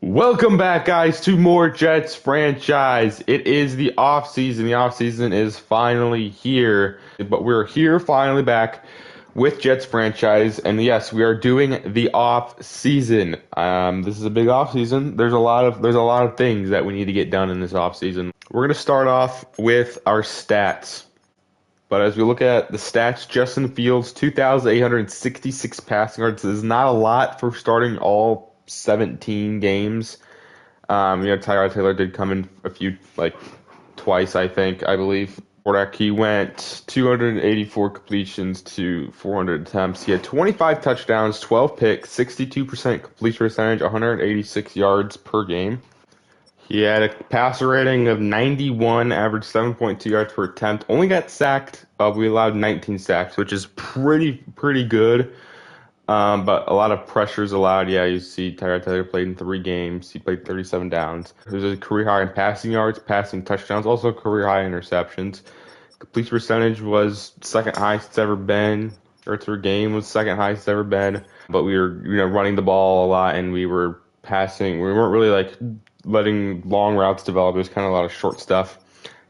Welcome back, guys, to more Jets franchise. It is the off season. The off season is finally here, but we're here finally back with Jets franchise. And yes, we are doing the off season. This is a big off season. There's a lot of things that we need to get done in this off season. We're gonna start off with our stats. But as we look at the stats, Justin Fields, 2,866 passing yards is not a lot for starting all 17 games. Tyrod Taylor did come in twice, I believe. Quarterback, he went 284 completions to 400 attempts. He had 25 touchdowns, 12 picks, 62% completion percentage, 186 yards per game. He had a passer rating of 91, averaged 7.2 yards per attempt. Only got sacked. We allowed 19 sacks, which is pretty good. But a lot of pressures allowed. Yeah, you see Tyrod Taylor played in 3 games. He played 37 downs. There's a career high in passing yards, passing touchdowns, also career high in interceptions. Completion percentage was second highest it's ever been. Yards per game was second highest it's ever been. But we were, running the ball a lot, and we were passing. We weren't really letting long routes develop. It was kind of a lot of short stuff.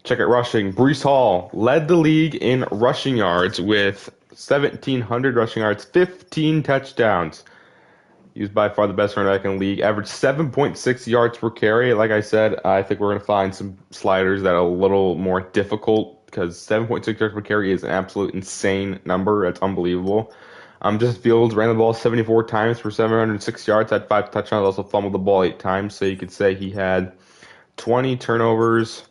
Check it rushing. Breece Hall led the league in rushing yards with 1,700 rushing yards, 15 touchdowns. He was by far the best running back in the league. Averaged 7.6 yards per carry. Like I said, I think we're going to find some sliders that are a little more difficult because 7.6 yards per carry is an absolute insane number. It's unbelievable. Justin Fields ran the ball 74 times for 706 yards, had 5 touchdowns, also fumbled the ball 8 times. So you could say he had 20 turnovers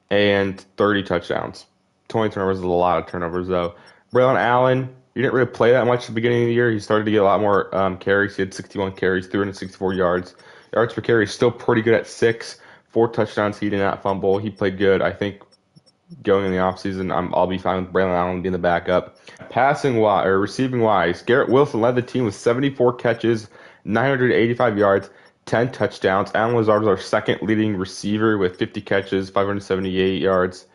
and 30 touchdowns. 20 turnovers is a lot of turnovers, though. Braylon Allen, he didn't really play that much at the beginning of the year. He started to get a lot more carries. He had 61 carries, 364 yards. Yards per carry is still pretty good at 6. 4 touchdowns. He did not fumble. He played good. I think going in the offseason, I'll be fine with Braylon Allen being the backup. Receiving wise, Garrett Wilson led the team with 74 catches, 985 yards, 10 touchdowns. Allen Lazard was our second leading receiver with 50 catches, 578 yards,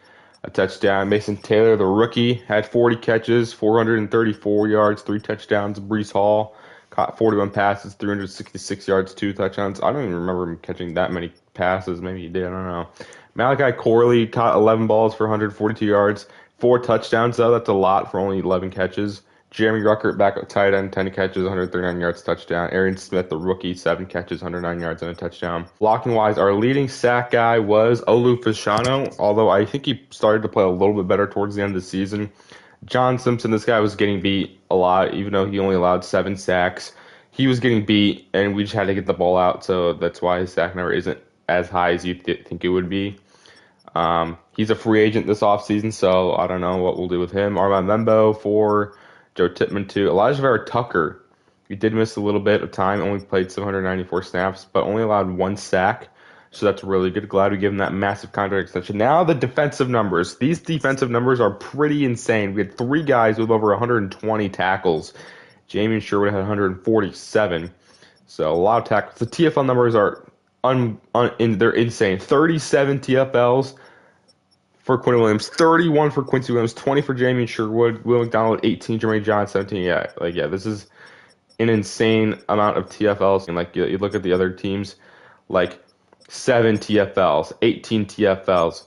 a touchdown. Mason Taylor, the rookie, had 40 catches, 434 yards, 3 touchdowns. Breece Hall caught 41 passes, 366 yards, 2 touchdowns. I don't even remember him catching that many passes. Maybe he did. I don't know. Malachi Corley caught 11 balls for 142 yards, 4 touchdowns, though. That's a lot for only 11 catches. Jeremy Ruckert, backup tight end, 10 catches, 139 yards, touchdown. Aaron Smith, the rookie, 7 catches, 109 yards, and a touchdown. Blocking-wise, our leading sack guy was Olu Fashanu, although I think he started to play a little bit better towards the end of the season. John Simpson, this guy was getting beat a lot, even though he only allowed 7 sacks. He was getting beat, and we just had to get the ball out, so that's why his sack number isn't as high as you'd think it would be. He's a free agent this offseason, so I don't know what we'll do with him. Armand Membo 4, Joe Tippmann 2. Elijah Vera Tucker, he did miss a little bit of time, only played 794 snaps, but only allowed 1 sack, so that's really good. Glad we gave him that massive contract extension. Now the defensive numbers. These defensive numbers are pretty insane. We had 3 guys with over 120 tackles. Jamie Sherwood had 147, so a lot of tackles. The TFL numbers are they're insane. 37 TFLs for Quinn Williams, 31 for Quincy Williams, 20 for Jamie Sherwood, Will McDonald 18, Jermaine Johnson 17. Yeah, this is an insane amount of TFLs. And you look at the other teams, 7 TFLs, 18 TFLs,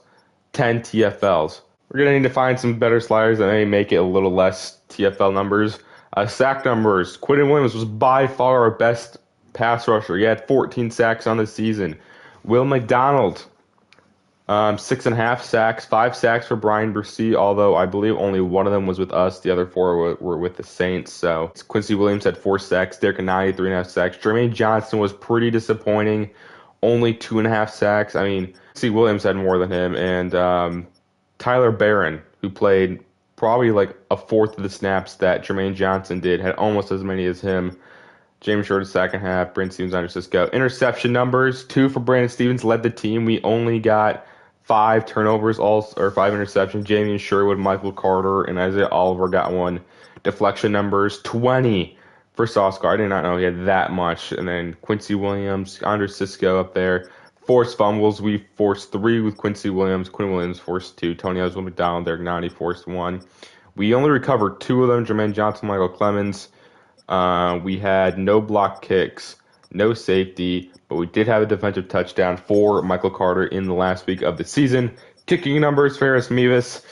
10 TFLs. We're gonna need to find some better sliders that may make it a little less TFL numbers. Sack numbers. Quinn Williams was by far our best pass rusher. He had 14 sacks on the season. Will McDonald, 6.5 sacks, 5 sacks for Brian Bursey, although I believe only one of them was with us. The other 4 were with the Saints. So Quincy Williams had 4 sacks. Derek Anaya, 3.5 sacks. Jermaine Johnson was pretty disappointing. Only 2.5 sacks. I mean, Quincy Williams had more than him. And Tyler Barron, who played probably a fourth of the snaps that Jermaine Johnson did, had almost as many as him. James Short, second half. Brandon Stevens, Andre Cisco. Interception numbers, 2 for Brandon Stevens, led the team. We only got 5 turnovers, or 5 interceptions. Jamie Sherwood, Michael Carter, and Isaiah Oliver got 1. Deflection numbers, 20 for Sauce Gardner. I did not know he had that much. And then Quincy Williams, Andre Cisco up there. Forced fumbles, we forced 3 with Quincy Williams. Quinn Williams forced 2. Tony Oswald McDonald, Derek Nani forced 1. We only recovered 2 of them, Jermaine Johnson, Michael Clemens. We had no block kicks, no safety, but we did have a defensive touchdown for Michael Carter in the last week of the season. Kicking numbers, Ferris Mevis,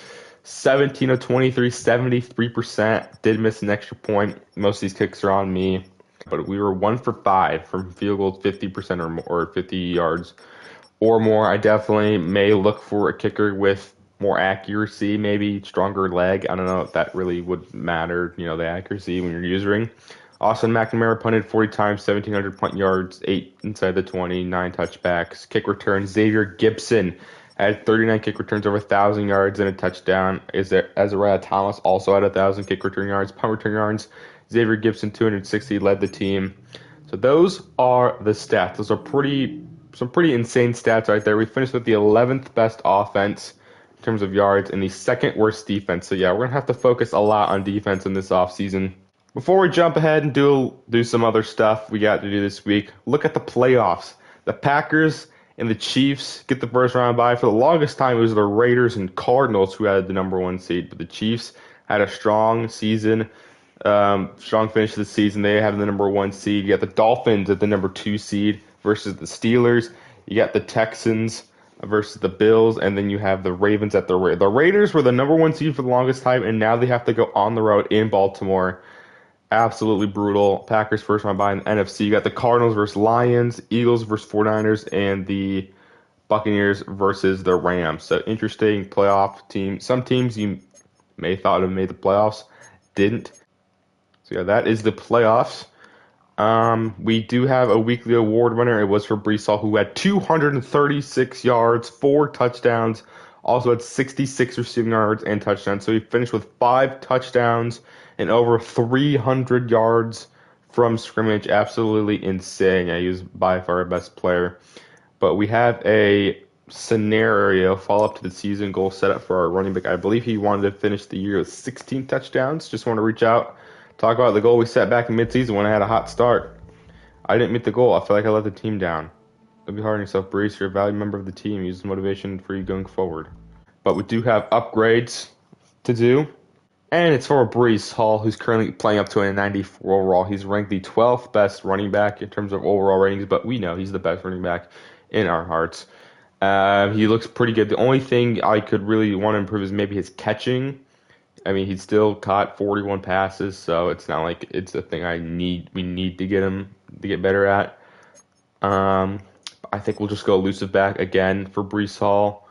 17 of 23, 73%. Did miss an extra point. Most of these kicks are on me, but we were 1 for 5 from field goals, 50% or more, or 50 yards or more. I definitely may look for a kicker with more accuracy, maybe stronger leg. I don't know if that really would matter, the accuracy when you're using. Austin McNamara punted 40 times, 1,700 punt yards, 8 inside the 20, 9 touchbacks. Kick returns, Xavier Gibson had 39 kick returns, over 1,000 yards and a touchdown. Azariah Thomas also had 1,000 kick return yards, punt return yards. Xavier Gibson, 260, led the team. So those are the stats. Those are some pretty insane stats right there. We finished with the 11th best offense in terms of yards and the second worst defense. So yeah, we're gonna have to focus a lot on defense in this offseason. Before we jump ahead and do some other stuff we got to do this week, look at the playoffs. The Packers and the Chiefs get the first round bye. For the longest time, it was the Raiders and Cardinals who had the number 1 seed, but the Chiefs had a strong season, strong finish to the season. They have the number 1 seed. You got the Dolphins at the number 2 seed versus the Steelers. You got the Texans versus the Bills, and then you have the Ravens at the Raiders were the number 1 seed for the longest time, and now they have to go on the road in Baltimore. Absolutely brutal. Packers first round bye in the NFC. You got the Cardinals versus Lions, Eagles versus 49ers, and the Buccaneers versus the Rams. So interesting playoff team. Some teams you may thought have made the playoffs, didn't. So yeah, that is the playoffs. We do have a weekly award winner. It was for Breece Hall, who had 236 yards, 4 touchdowns, also had 66 receiving yards and touchdowns. So he finished with 5 touchdowns and over 300 yards from scrimmage. Absolutely insane. Yeah, he was by far our best player. But we have a scenario follow-up to the season goal set up for our running back. I believe he wanted to finish the year with 16 touchdowns. Just want to reach out, talk about the goal we set back in midseason when I had a hot start. I didn't meet the goal. I feel like I let the team down. Don't be hard on yourself, Breece. You're a valued member of the team. Use the motivation for you going forward. But we do have upgrades to do. And it's for Breece Hall, who's currently playing up to a 94 overall. He's ranked the 12th best running back in terms of overall ratings, but we know he's the best running back in our hearts. He looks pretty good. The only thing I could really want to improve is maybe his catching. I mean, he's still caught 41 passes, so it's not like it's a thing we need to get him to get better at. I think we'll just go elusive back again for Breece Hall.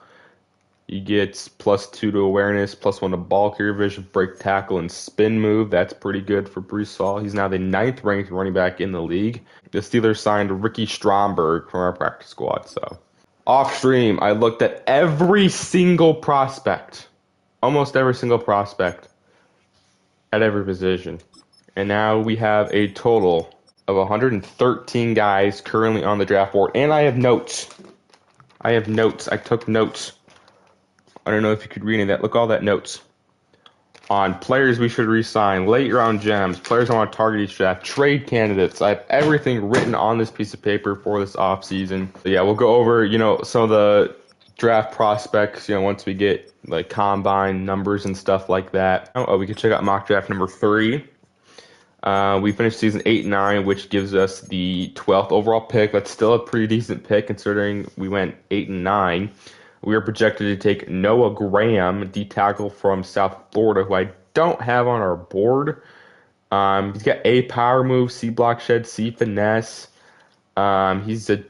He gets +2 to awareness, +1 to ball carrier vision, break tackle, and spin move. That's pretty good for Breece Hall. He's now the 9th ranked running back in the league. The Steelers signed Ricky Stromberg from our practice squad. So off stream, I looked at every single prospect, almost every single prospect at every position. And now we have a total of 113 guys currently on the draft board. And I have notes. I took notes. I don't know if you could read any of that. Look, all that notes on players we should re-sign, late round gems, players I want to target each draft, trade candidates. I have everything written on this piece of paper for this offseason. So yeah, we'll go over, some of the draft prospects, once we get like combine numbers and stuff like that. Oh, we can check out mock draft number 3. We finished season 8-9, which gives us the 12th overall pick. That's still a pretty decent pick considering we went 8-9. We are projected to take Noah Graham, D tackle from South Florida, who I don't have on our board. He's got A power move, C block shed, C finesse. He's a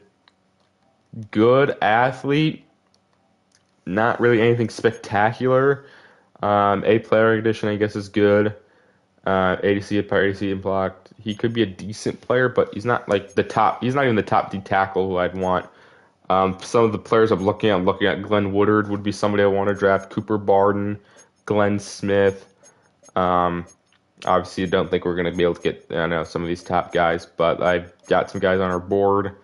good athlete, not really anything spectacular. A player condition, I guess, is good. ADC, ADC, and blocked. He could be a decent player, but he's not like the top. He's not even the top D tackle who I'd want. Some of the players I'm looking at Glenn Woodard would be somebody I want to draft. Cooper Barden, Glenn Smith. Obviously, I don't think we're going to be able to get some of these top guys, but I've got some guys on our board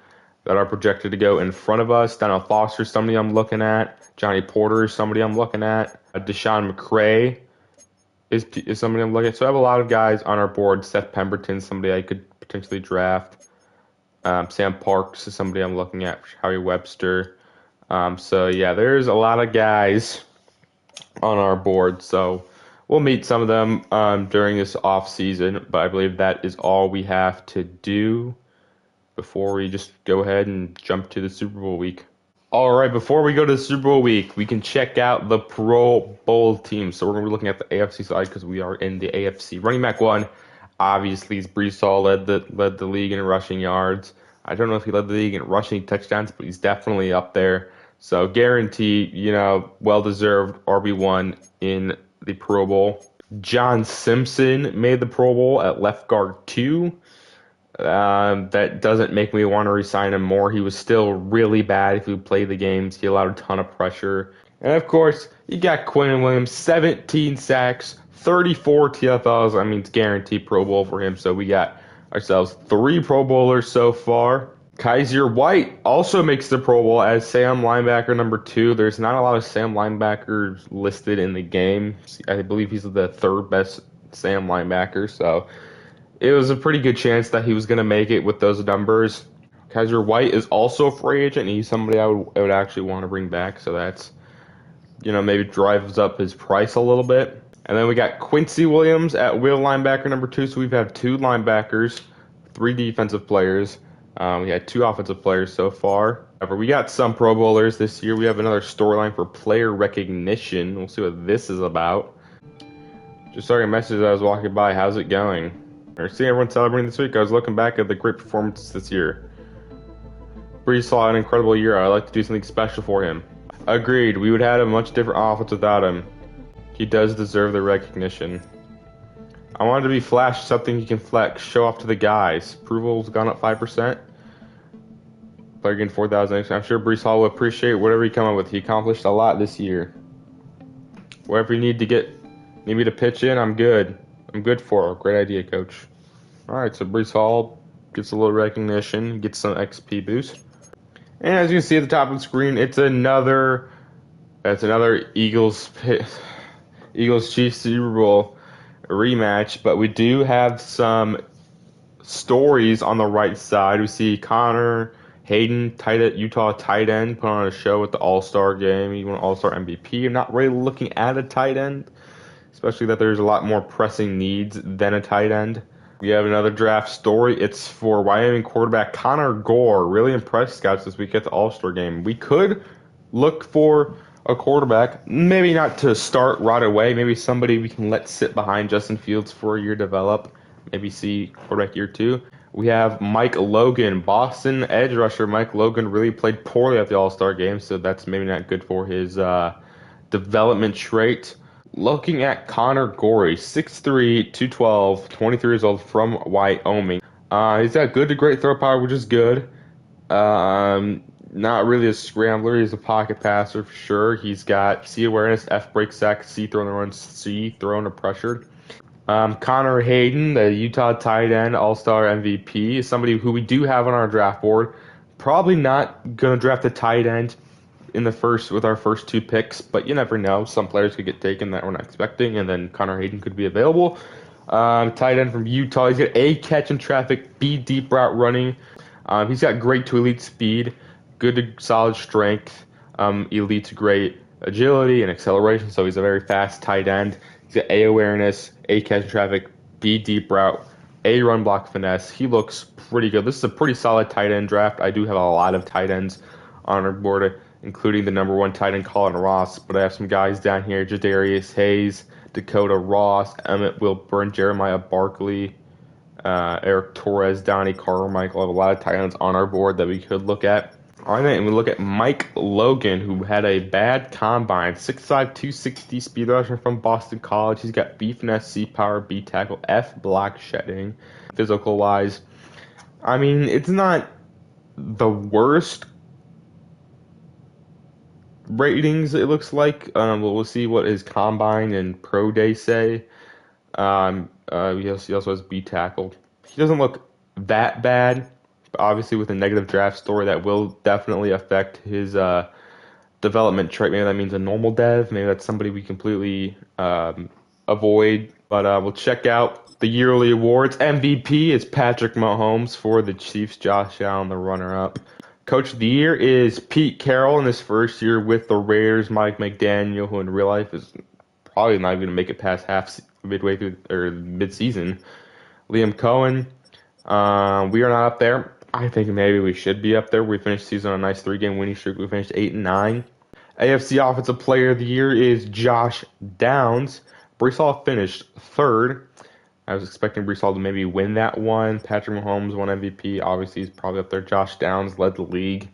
that are projected to go in front of us. Donnell Foster is somebody I'm looking at. Johnny Porter is somebody I'm looking at. Deshaun McCray is somebody I'm looking at. So I have a lot of guys on our board. Seth Pemberton, somebody I could potentially draft. Sam Parks is somebody I'm looking at. Howie Webster. So yeah, there's a lot of guys on our board. So we'll meet some of them during this off season. But I believe that is all we have to do before we just go ahead and jump to the Super Bowl week. All right, before we go to the Super Bowl week, we can check out the Pro Bowl team. So we're going to be looking at the AFC side because we are in the AFC. Running back one, obviously, is Brees Hall led the league in rushing yards. I don't know if he led the league in rushing touchdowns, but he's definitely up there. So guarantee, well deserved RB1 in the Pro Bowl. John Simpson made the Pro Bowl at left guard 2. That doesn't make me want to resign him more. He was still really bad if he played the games. He allowed a ton of pressure. And of course, you got Quinn Williams, 17 sacks, 34 TFLs. I mean, it's guaranteed Pro Bowl for him. So we got ourselves 3 Pro Bowlers so far. Kaiser White also makes the Pro Bowl as Sam linebacker number 2. There's not a lot of Sam linebackers listed in the game. I believe he's the 3rd best Sam linebacker. So it was a pretty good chance that he was going to make it with those numbers. Kaiser White is also a free agent. He's somebody I would actually want to bring back. So that's, maybe drives up his price a little bit. And then we got Quincy Williams at will linebacker number 2. So we've had 2 linebackers, 3 defensive players. We had 2 offensive players so far. However, we got some Pro Bowlers this year. We have another storyline for player recognition. We'll see what this is about. Just starting a message as I was walking by. How's it going? Or seeing everyone celebrating this week. I was looking back at the great performances this year. Brees saw an incredible year. I'd like to do something special for him. Agreed. We would have had a much different offense without him. He does deserve the recognition. I wanted to be Flash, something he can flex, show off to the guys. Approval's gone up 5%. Player getting 4,000. I'm sure Brees Hall will appreciate whatever he come up with. He accomplished a lot this year. Wherever you need me to pitch in, I'm good. I'm good for it. Great idea, Coach. All right, so Brees Hall gets a little recognition, gets some XP boost. And as you can see at the top of the screen, it's another Eagles Chiefs Super Bowl rematch, but we do have some stories on the right side. We see Connor Hayden, Utah tight end, put on a show at the All-Star game. He won All-Star MVP. I'm not really looking at a tight end, especially that there's a lot more pressing needs than a tight end. We have another draft story. It's for Wyoming quarterback Connor Gore. Really impressed scouts this week at the All-Star game. We could look for a quarterback, maybe not to start right away. Maybe somebody we can let sit behind Justin Fields for a year, develop. Maybe see quarterback year 2. We have Mike Logan, Boston edge rusher. Mike Logan really played poorly at the All-Star game, so that's maybe not good for his development trait. Looking at Connor Gore, 6'3", 212, 23 years old, from Wyoming. He's got good to great throw power, which is good. Not really a scrambler. He's a pocket passer for sure. He's got C awareness, F break sack, C throw in the run, C throw under pressure. Connor Hayden, the Utah tight end, All-Star MVP, is somebody who we do have on our draft board. Probably not going to draft a tight end with our first 2 picks, but you never know. Some players could get taken that we're not expecting, and then Connor Hayden could be available. Tight end from Utah. He's got A, catch in traffic, B, deep route running. He's got great to elite speed, good to solid strength, elite to great agility and acceleration, so he's a very fast tight end. He's got A, awareness, A, catch in traffic, B, deep route, A, run block finesse. He looks pretty good. This is a pretty solid tight end draft. I do have a lot of tight ends on our board, including the number 1 tight end, Colin Ross. But I have some guys down here, Jadarius Hayes, Dakota Ross, Emmett Wilburn, Jeremiah Barkley, Eric Torres, Donnie Carmichael. I have a lot of tight ends on our board that we could look at. All right, and we look at Mike Logan, who had a bad combine, 6'5", 260 speed rusher from Boston College. He's got B finesse, C power, B tackle, F block shedding. Physical-wise, I mean, it's not the worst ratings, it looks like. We'll see what his combine and pro day say. He also has B tackle. He doesn't look that bad. But obviously, with a negative draft story, that will definitely affect his development trait. Maybe that means a normal dev. Maybe that's somebody we completely avoid. But we'll check out the yearly awards. MVP is Patrick Mahomes for the Chiefs. Josh Allen, the runner-up. Coach of the Year is Pete Carroll in his first year with the Raiders. Mike McDaniel, who in real life is probably not even going to make it past midway through or mid-season. Liam Cohen, we are not up there. I think maybe we should be up there. We finished the season on a nice 3-game winning streak. We finished 8-9. AFC Offensive Player of the Year is Josh Downs. Brees Hall finished third. I was expecting Brees Hall to maybe win that one. Patrick Mahomes won MVP. Obviously, he's probably up there. Josh Downs led the league.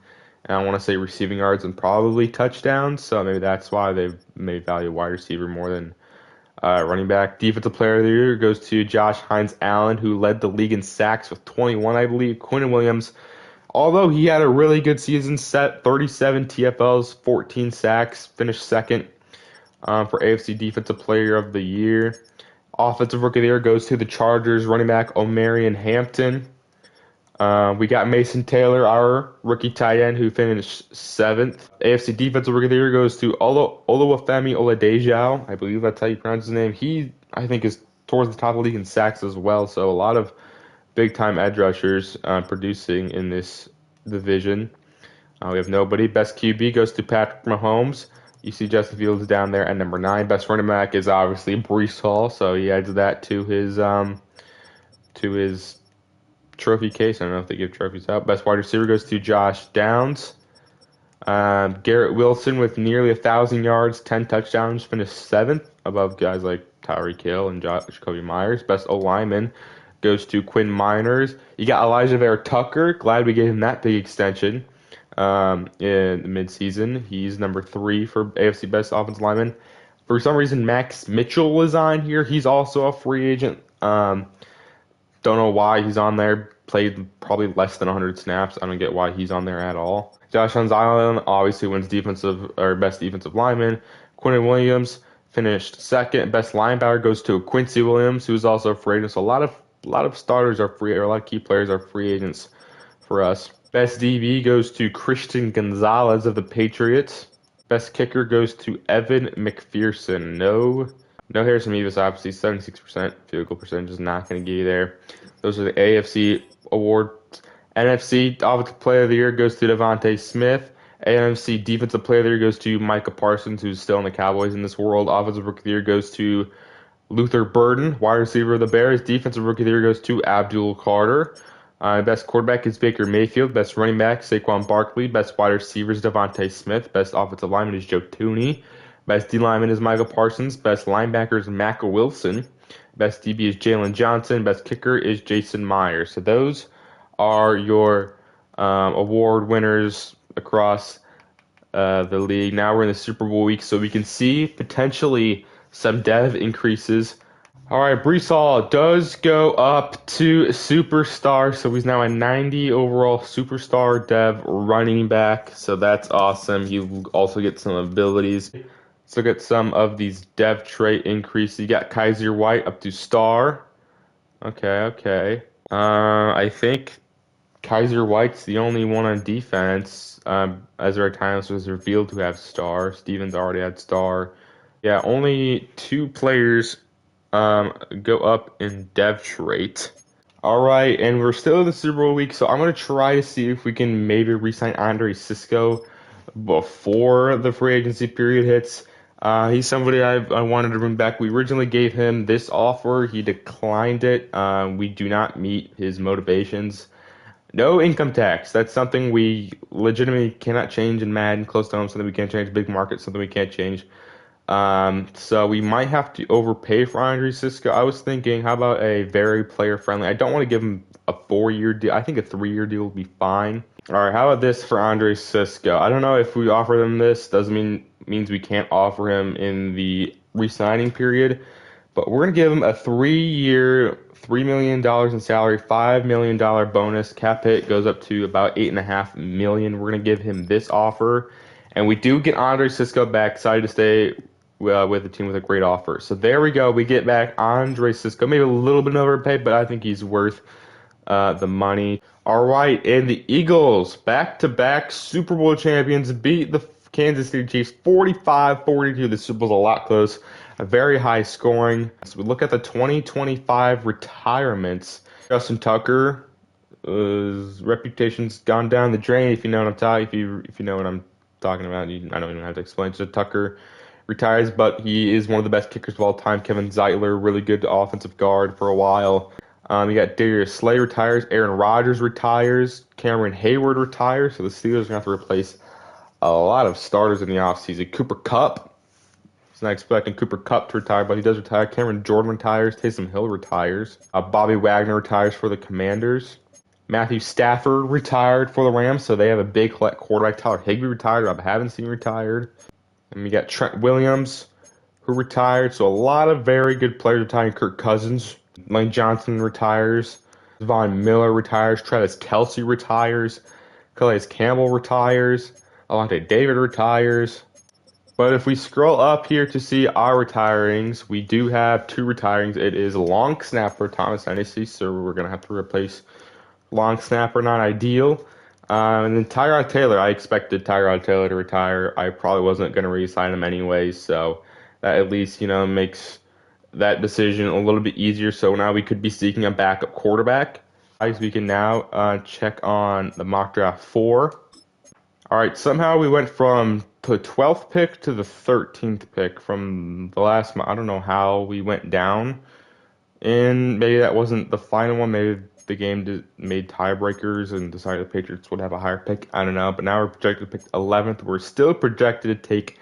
And I want to say receiving yards and probably touchdowns. So maybe that's why they may value wide receiver more than running back. Defensive Player of the Year goes to Josh Hines Allen, who led the league in sacks with 21, I believe. Quinn Williams, although he had a really good season, set 37 TFLs, 14 sacks, finished second for AFC Defensive Player of the Year. Offensive Rookie of the Year goes to the Chargers running back Omarion Hampton. We got Mason Taylor, our rookie tight end, who finished seventh. AFC Defensive Rookie of the Year goes to Oluwafemi Oladejo. I believe that's how you pronounce his name. He, I think, is towards the top of the league in sacks as well. So a lot of big-time edge rushers producing in this division. We have nobody. Best QB goes to Patrick Mahomes. You see Justin Fields down there at number 9. Best running back is obviously Brees Hall, so he adds that to his trophy case. I don't know if they give trophies out. Best wide receiver goes to Josh Downs. Garrett Wilson with nearly 1,000 yards, 10 touchdowns, finished 7th above guys like Tyreek Hill and Jacoby Myers. Best O-lineman goes to Quinn Miners. You got Elijah Vera Tucker. Glad we gave him that big extension in the midseason. He's number 3 for AFC Best Offensive Lineman. For some reason, Max Mitchell is on here. He's also a free agent. Don't know why he's on there. Played probably less than 100 snaps. I don't get why he's on there at all. Josh Allen obviously wins best defensive lineman. Quinn Williams finished second. Best linebacker goes to Quincy Williams, who's also a free agent. So a lot of starters are free, or a lot of key players are free agents for us. Best DB goes to Christian Gonzalez of the Patriots. Best kicker goes to Evan McPherson. No Harrison Mevis, obviously 76% field goal percentage is not going to get you there. Those are the AFC awards. NFC Offensive Player of the Year goes to Devontae Smith. NFC Defensive Player of the Year goes to Micah Parsons, who's still in the Cowboys in this world. Offensive Rookie of the Year goes to Luther Burden, wide receiver of the Bears. Defensive Rookie of the Year goes to Abdul Carter. Best quarterback is Baker Mayfield. Best running back, Saquon Barkley. Best wide receiver is Devontae Smith. Best offensive lineman is Joe Thuney. Best D lineman is Michael Parsons. Best linebacker is Mack Wilson. Best DB is Jalen Johnson. Best kicker is Jason Myers. So those are your award winners across the league. Now we're in the Super Bowl week, so we can see potentially some dev increases. All right, Brees Hall does go up to superstar, so he's now a 90 overall superstar dev running back, so that's awesome. He also gets some abilities. Let's look at some of these dev trait increases. You got Kaiser White up to star. Okay. I think Kaiser White's the only one on defense. Ezra Tynes was revealed to have star. Stevens already had star. Yeah, only 2 players go up in dev trait. All right, and we're still in the Super Bowl week, so I'm going to try to see if we can maybe re-sign Andre Cisco before the free agency period hits. He's somebody I wanted to bring back. We originally gave him this offer. He declined it. We do not meet his motivations. No income tax. That's something we legitimately cannot change in Madden. Close to home, something we can't change. Big market, something we can't change. So we might have to overpay for Andre Cisco. I was thinking, how about a very player-friendly? I don't want to give him a 4-year deal. I think a 3-year deal would be fine. All right, how about this for Andre Cisco? I don't know if we offer them this. Doesn't means we can't offer him in the re-signing period. But we're going to give him a 3-year, $3 million in salary, $5 million bonus. Cap hit goes up to about $8.5 million. We're going to give him this offer. And we do get Andre Cisco back. Excited to stay with the team with a great offer. So there we go. We get back Andre Cisco. Maybe a little bit overpaid, but I think he's worth the money. All right, and the Eagles, back-to-back Super Bowl champions, beat the Kansas City Chiefs 45-42. The Super Bowl's a lot close. A very high scoring. So we look at the 2025 retirements. Justin Tucker, his reputation's gone down the drain. If you know what I'm talking, if you know what I'm talking about, I don't even have to explain. So Tucker retires, but he is one of the best kickers of all time. Kevin Zeitler, really good offensive guard for a while. You got Darius Slay retires, Aaron Rodgers retires, Cameron Hayward retires. So the Steelers are going to have to replace a lot of starters in the offseason. Cooper Kupp. I was not expecting Cooper Kupp to retire, but he does retire. Cameron Jordan retires. Taysom Hill retires. Bobby Wagner retires for the Commanders. Matthew Stafford retired for the Rams, so they have a big quarterback. Tyler Higbee retired. Rob Havenstein retired. And we got Trent Williams, who retired. So a lot of very good players retiring. Kirk Cousins. Lane Johnson retires. Von Miller retires. Travis Kelce retires. Calais Campbell retires. Alontae David retires. But if we scroll up here to see our retirings, we do have two retirings. It is long snapper Thomas Hennessy, so we're going to have to replace long snapper, not ideal. And then Tyrod Taylor, I expected Tyrod Taylor to retire. I probably wasn't going to re-sign him anyways, so that at least, makes that decision a little bit easier. So now we could be seeking a backup quarterback. Guys, we can now check on the mock draft 4. All right, somehow we went from the 12th pick to the 13th pick from the last month. I don't know how we went down. And maybe that wasn't the final one. Maybe the game made tiebreakers and decided the Patriots would have a higher pick. I don't know. But now we're projected to pick 11th. We're still projected to take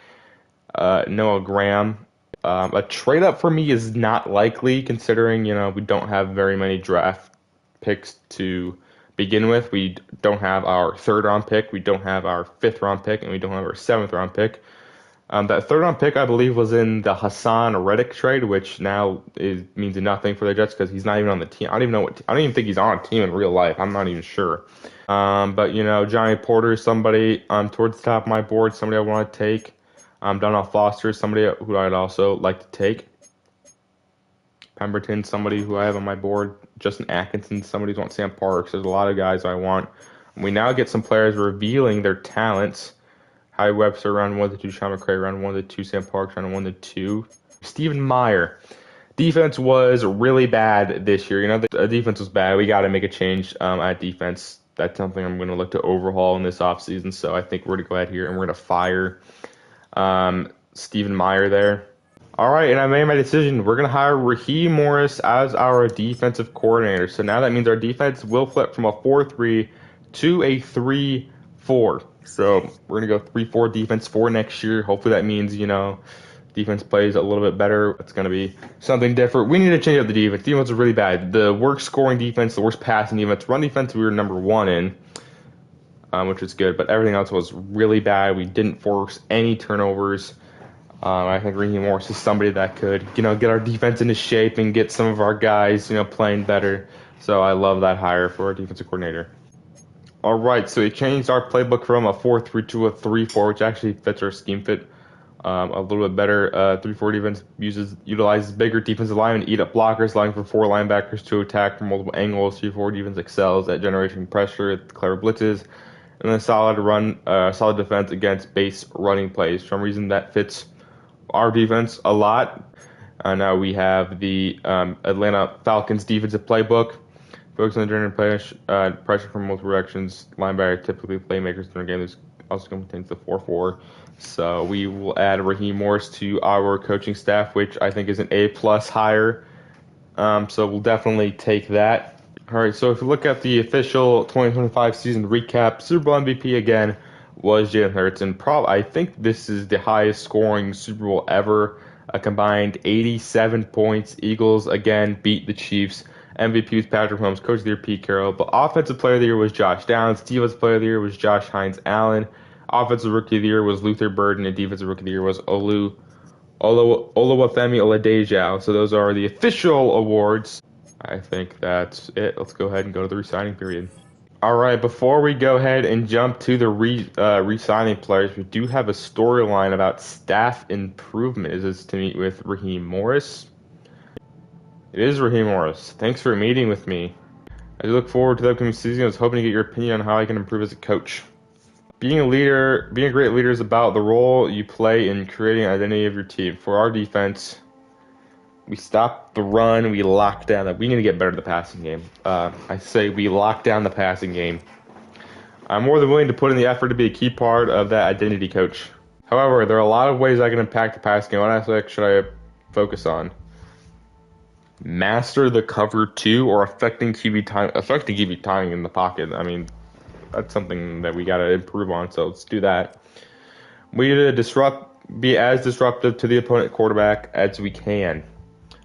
Noah Graham. A trade up for me is not likely considering, we don't have very many draft picks to begin with. We don't have our 3rd round pick, we don't have our 5th round pick, and we don't have our 7th round pick. That 3rd round pick, I believe, was in the Hassan Reddick trade, which now means nothing for the Jets because he's not even on the team. I don't even know I don't even think he's on a team in real life. I'm not even sure. But Johnny Porter is somebody towards the top of my board, somebody I want to take. Donald Foster is somebody who I'd also like to take. Pemberton, somebody who I have on my board. Justin Atkinson, somebody who wants Sam Parks. There's a lot of guys I want. We now get some players revealing their talents. Howie Webster, round 1 to 2. Sean McCray, round 1 to 2. Sam Parks, round 1 to 2. Stephen Meyer. Defense was really bad this year. The defense was bad. We got to make a change at defense. That's something I'm going to look to overhaul in this offseason. So I think we're going to go ahead here and we're going to fire Stephen Meyer there. All right, and I made my decision. We're going to hire Raheem Morris as our defensive coordinator. So now that means our defense will flip from a 4-3 to a 3-4. So we're going to go 3-4 defense for next year. Hopefully that means, defense plays a little bit better. It's going to be something different. We need to change up the defense. Defense is really bad. The worst scoring defense, the worst passing defense. Run defense, we were number 1 in, which is good. But everything else was really bad. We didn't force any turnovers. I think Raheem Morris is somebody that could, get our defense into shape and get some of our guys, playing better. So I love that hire for our defensive coordinator. All right, so we changed our playbook from a 4-3 to a 3-4, which actually fits our scheme fit a little bit better. 3-4 defense utilizes bigger defensive linemen, eat up blockers, allowing for 4 linebackers to attack from multiple angles. 3-4 defense excels at generating pressure, clever blitzes, and then solid defense against base running plays. For some reason, that fits our defense a lot. Now we have the Atlanta Falcons defensive playbook. Focus on the pressure from multiple directions. Linebacker typically playmakers during the game. This also contains the 4-4. So we will add Raheem Morris to our coaching staff, which I think is an A+ hire. So we'll definitely take that. All right, so if you look at the official 2025 season recap, Super Bowl MVP again was Jalen Hurts, and I think this is the highest scoring Super Bowl ever. A combined 87 points. Eagles again beat the Chiefs. MVP was Patrick Mahomes. Coach of the Year Pete Carroll. But Offensive Player of the Year was Josh Downs. Defensive Player of the Year was Josh Hines Allen. Offensive Rookie of the Year was Luther Burden, and Defensive Rookie of the Year was Olufemi Oladejo. So those are the official awards. I think that's it. Let's go ahead and go to the re-signing period. All right, before we go ahead and jump to the re-signing players, we do have a storyline about staff improvement. Is this to meet with Raheem Morris? It is Raheem Morris. Thanks for meeting with me. As we look forward to the upcoming season, I was hoping to get your opinion on how I can improve as a coach. Being a great leader is about the role you play in creating an identity of your team. For our defense, we stop the run, we lock down. We need to get better at the passing game. I say we lock down the passing game. I'm more than willing to put in the effort to be a key part of that identity, coach. However, there are a lot of ways I can impact the passing game. What aspect should I focus on? Master the cover two or affecting QB timing in the pocket. I mean, that's something that we got to improve on. So let's do that. We need to be as disruptive to the opponent quarterback as we can.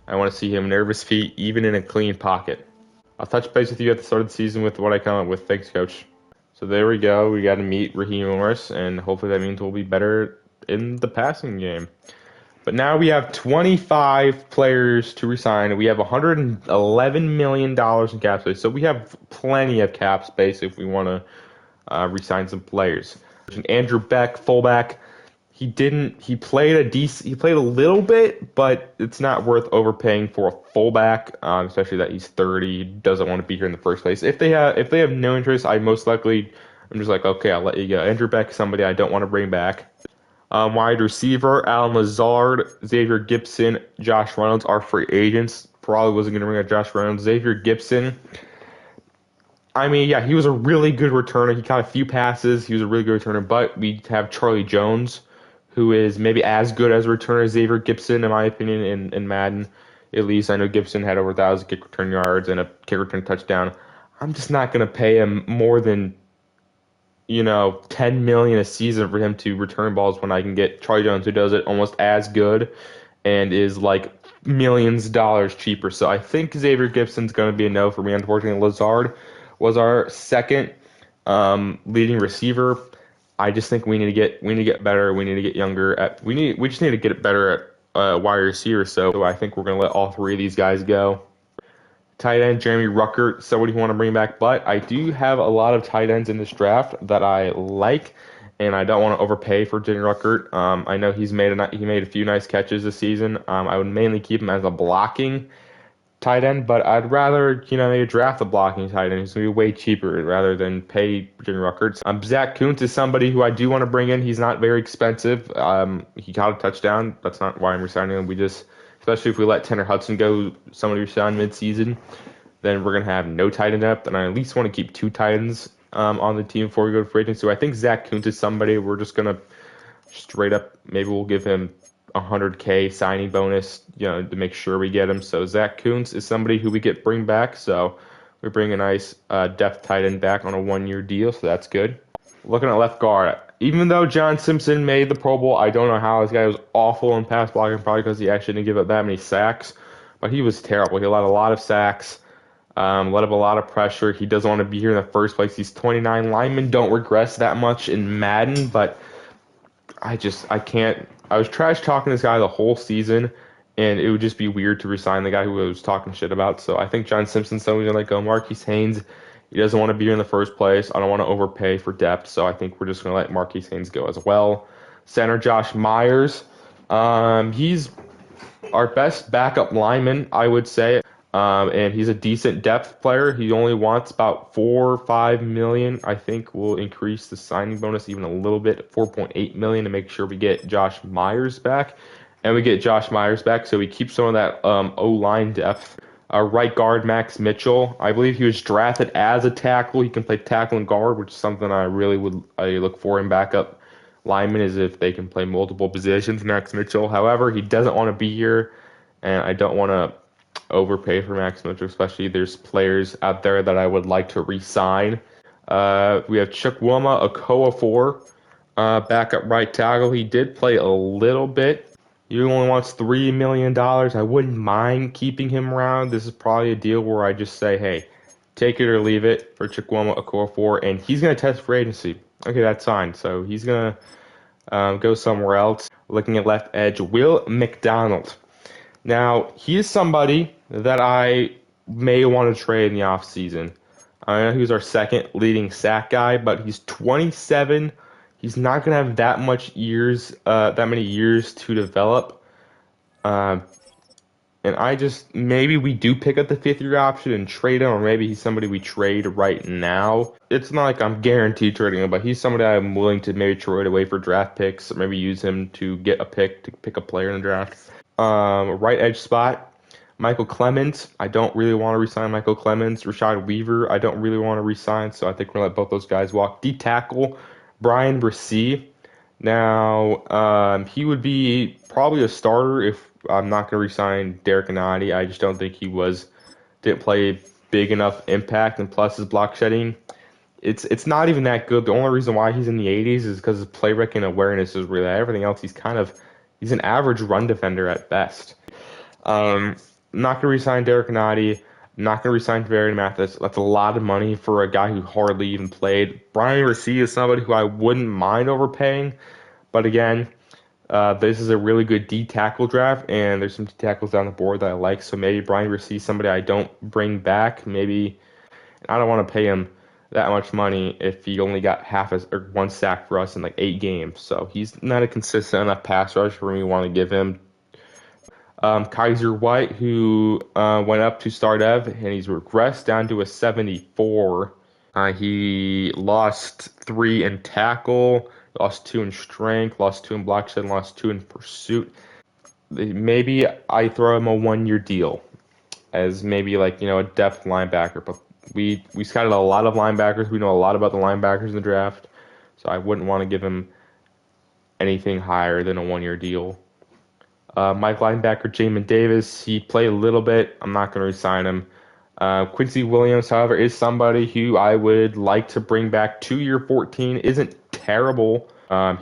I want to see him nervous feet, even in a clean pocket. I'll touch base with you at the start of the season with what I come up with. Thanks, coach. So there we go. We got to meet Raheem Morris, and hopefully that means we'll be better in the passing game. But now we have 25 players to resign. We have $111 million in cap space, so we have plenty of cap space if we want to resign some players. Andrew Beck, fullback. He played a little bit, but it's not worth overpaying for a fullback, especially that he's 30, doesn't want to be here in the first place. If they have no interest, I'm just like, okay, I'll let you go. Andrew Beck, somebody I don't want to bring back. Wide receiver, Alan Lazard, Xavier Gibson, Josh Reynolds are free agents. Probably wasn't going to bring up Josh Reynolds. Xavier Gibson, I mean, yeah, he was a really good returner. He caught a few passes. He was a really good returner, but we have Charlie Jones, who is maybe as good as a returner as Xavier Gibson, in my opinion, in Madden. At least I know Gibson had over 1,000 kick return yards and a kick return touchdown. I'm just not going to pay him more than, $10 million a season for him to return balls when I can get Charlie Jones, who does it almost as good and is like millions of dollars cheaper. So I think Xavier Gibson's going to be a no for me. Unfortunately, Lazard was our second leading receiver. I just think we need to get better. We need to get younger. We just need to get better at wide receiver. So I think we're going to let all three of these guys go. Tight end Jeremy Ruckert, somebody who want to bring back, but I do have a lot of tight ends in this draft that I like, and I don't want to overpay for Jeremy Ruckert. I know he made a few nice catches this season. I would mainly keep him as a blocking tight end, but I'd rather, maybe draft a blocking tight end. He's going to be way cheaper rather than pay Jimmy Ruckert. Zach Kuntz is somebody who I do want to bring in. He's not very expensive. He got a touchdown. That's not why I'm resigning him. Especially if we let Tanner Hudson go, somebody resign mid-season, then we're going to have no tight end depth, and I at least want to keep two tight ends on the team before we go to free agency. So I think Zach Kuntz is somebody we're just going to straight up, maybe we'll give him $100K signing bonus, to make sure we get him. So Zach Kuntz is somebody who we bring back. So we bring a nice depth tight end back on a 1-year deal. So that's good. Looking at left guard, even though John Simpson made the Pro Bowl, I don't know how this guy was awful in pass blocking, probably because he actually didn't give up that many sacks. But he was terrible. He allowed a lot of sacks, let up a lot of pressure. He doesn't want to be here in the first place. He's 29. Linemen don't regress that much in Madden, but I can't. I was trash talking this guy the whole season, and it would just be weird to resign the guy who I was talking shit about. So I think John Simpson's somebody's going to let go. Marquise Haynes, he doesn't want to be here in the first place. I don't want to overpay for depth, so I think we're just going to let Marquise Haynes go as well. Center Josh Myers, he's our best backup lineman, I would say. And he's a decent depth player. He only wants about $4 or $5 million. I think we'll increase the signing bonus even a little bit, $4.8 million, to make sure we get Josh Myers back. And we get Josh Myers back, so we keep some of that O-line depth. Right guard Max Mitchell, I believe he was drafted as a tackle. He can play tackle and guard, which is something I look for in backup linemen, is if they can play multiple positions. Max Mitchell, however, he doesn't want to be here, and I don't want to overpay for Max Mitchell, especially there's players out there that I would like to re-sign. We have Chukwuma Okorafor, backup right tackle. He did play a little bit. He only wants $3 million. I wouldn't mind keeping him around. This is probably a deal where I just say, hey, take it or leave it for Chukwuma Okorafor, and he's going to test free agency. Okay, that's fine. So he's going to go somewhere else. Looking at left edge, Will McDonald. Now, he is somebody that I may want to trade in the offseason. I know he was our second leading sack guy, but he's 27. He's not going to have that many years to develop. And maybe we do pick up the 5th-year option and trade him, or maybe he's somebody we trade right now. It's not like I'm guaranteed trading him, but he's somebody I'm willing to maybe trade away for draft picks, or maybe use him to get a pick, to pick a player in the draft. Right edge spot, Michael Clemens. I don't really want to resign Michael Clemens. Rashad Weaver, I don't really want to resign, so I think we're going to let both those guys walk. D tackle, Brian Bresee. Now, he would be probably a starter if I'm not going to resign Derek Anati. I just don't think didn't play big enough impact, and plus his block shedding. It's not even that good. The only reason why he's in the 80s is because his play breaking awareness is really everything else. He's an average run defender at best. Um, not going to resign Derek Nottie. Not going to resign Tavarian Mathis. That's a lot of money for a guy who hardly even played. Brian Rasee is somebody who I wouldn't mind overpaying, but again, this is a really good D tackle draft, and there's some D tackles down the board that I like. So maybe Brian Rasee, somebody I don't bring back. Maybe I don't want to pay him that much money if he only got or one sack for us in like 8 games. So he's not a consistent enough pass rusher for me to want to give him. Kaiser White, who went up to start Ev, and he's regressed down to a 74. He lost 3 in tackle, lost 2 in strength, lost 2 in block shed, lost 2 in pursuit. Maybe I throw him a 1-year deal as maybe like a depth linebacker, but we scouted a lot of linebackers. We know a lot about the linebackers in the draft, so I wouldn't want to give him anything higher than a 1-year deal. Mike linebacker Jamin Davis, he played a little bit. I'm not going to resign him. Quincy Williams, however, is somebody who I would like to bring back. 2-year 14 isn't terrible.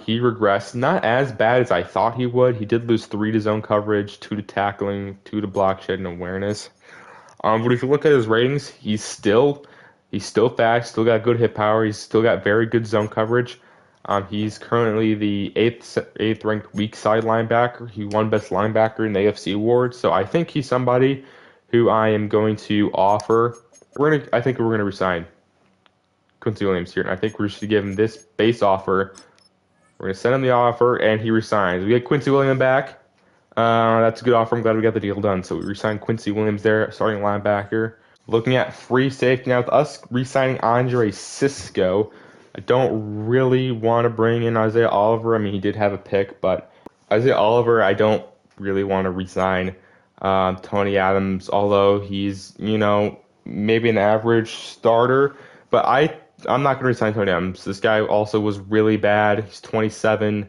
He regressed, not as bad as I thought he would. He did lose 3 to zone coverage, 2 to tackling, 2 to block shed and awareness. But if you look at his ratings, he's still fast, still got good hit power, he's still got very good zone coverage. He's currently the eighth ranked weak side linebacker. He won best linebacker in the AFC award, so I think he's somebody who I am going to offer. I think we're gonna resign Quincy Williams here, and I think we should give him this base offer. We're gonna send him the offer, and he resigns. We get Quincy Williams back. That's a good offer. I'm glad we got the deal done. So we re-signed Quincy Williams there, starting linebacker. Looking at free safety now, with us re-signing Andre Cisco, I don't really want to bring in Isaiah Oliver. I mean, he did have a pick, but Isaiah Oliver, I don't really want to resign. Tony Adams, although he's maybe an average starter, but I'm not going to resign Tony Adams. This guy also was really bad. He's 27.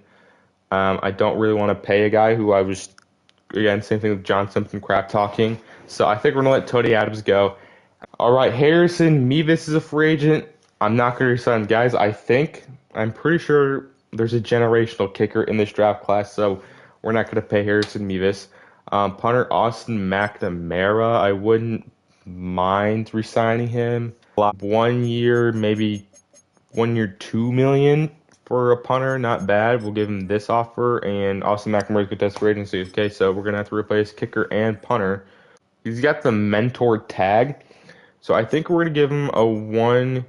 I don't really want to pay a guy who again, same thing with John Simpson crap talking. So I think we're going to let Tony Adams go. All right, Harrison Mevis is a free agent. I'm not going to resign guys. I'm pretty sure there's a generational kicker in this draft class, so we're not going to pay Harrison Mevis. Punter Austin McNamara, I wouldn't mind resigning him. 1 year, maybe 1 year, $2 million. For a punter, not bad. We'll give him this offer, and Austin McNamara's good test for agency. Okay, so we're gonna have to replace kicker and punter. He's got the mentor tag, so I think we're gonna give him a one.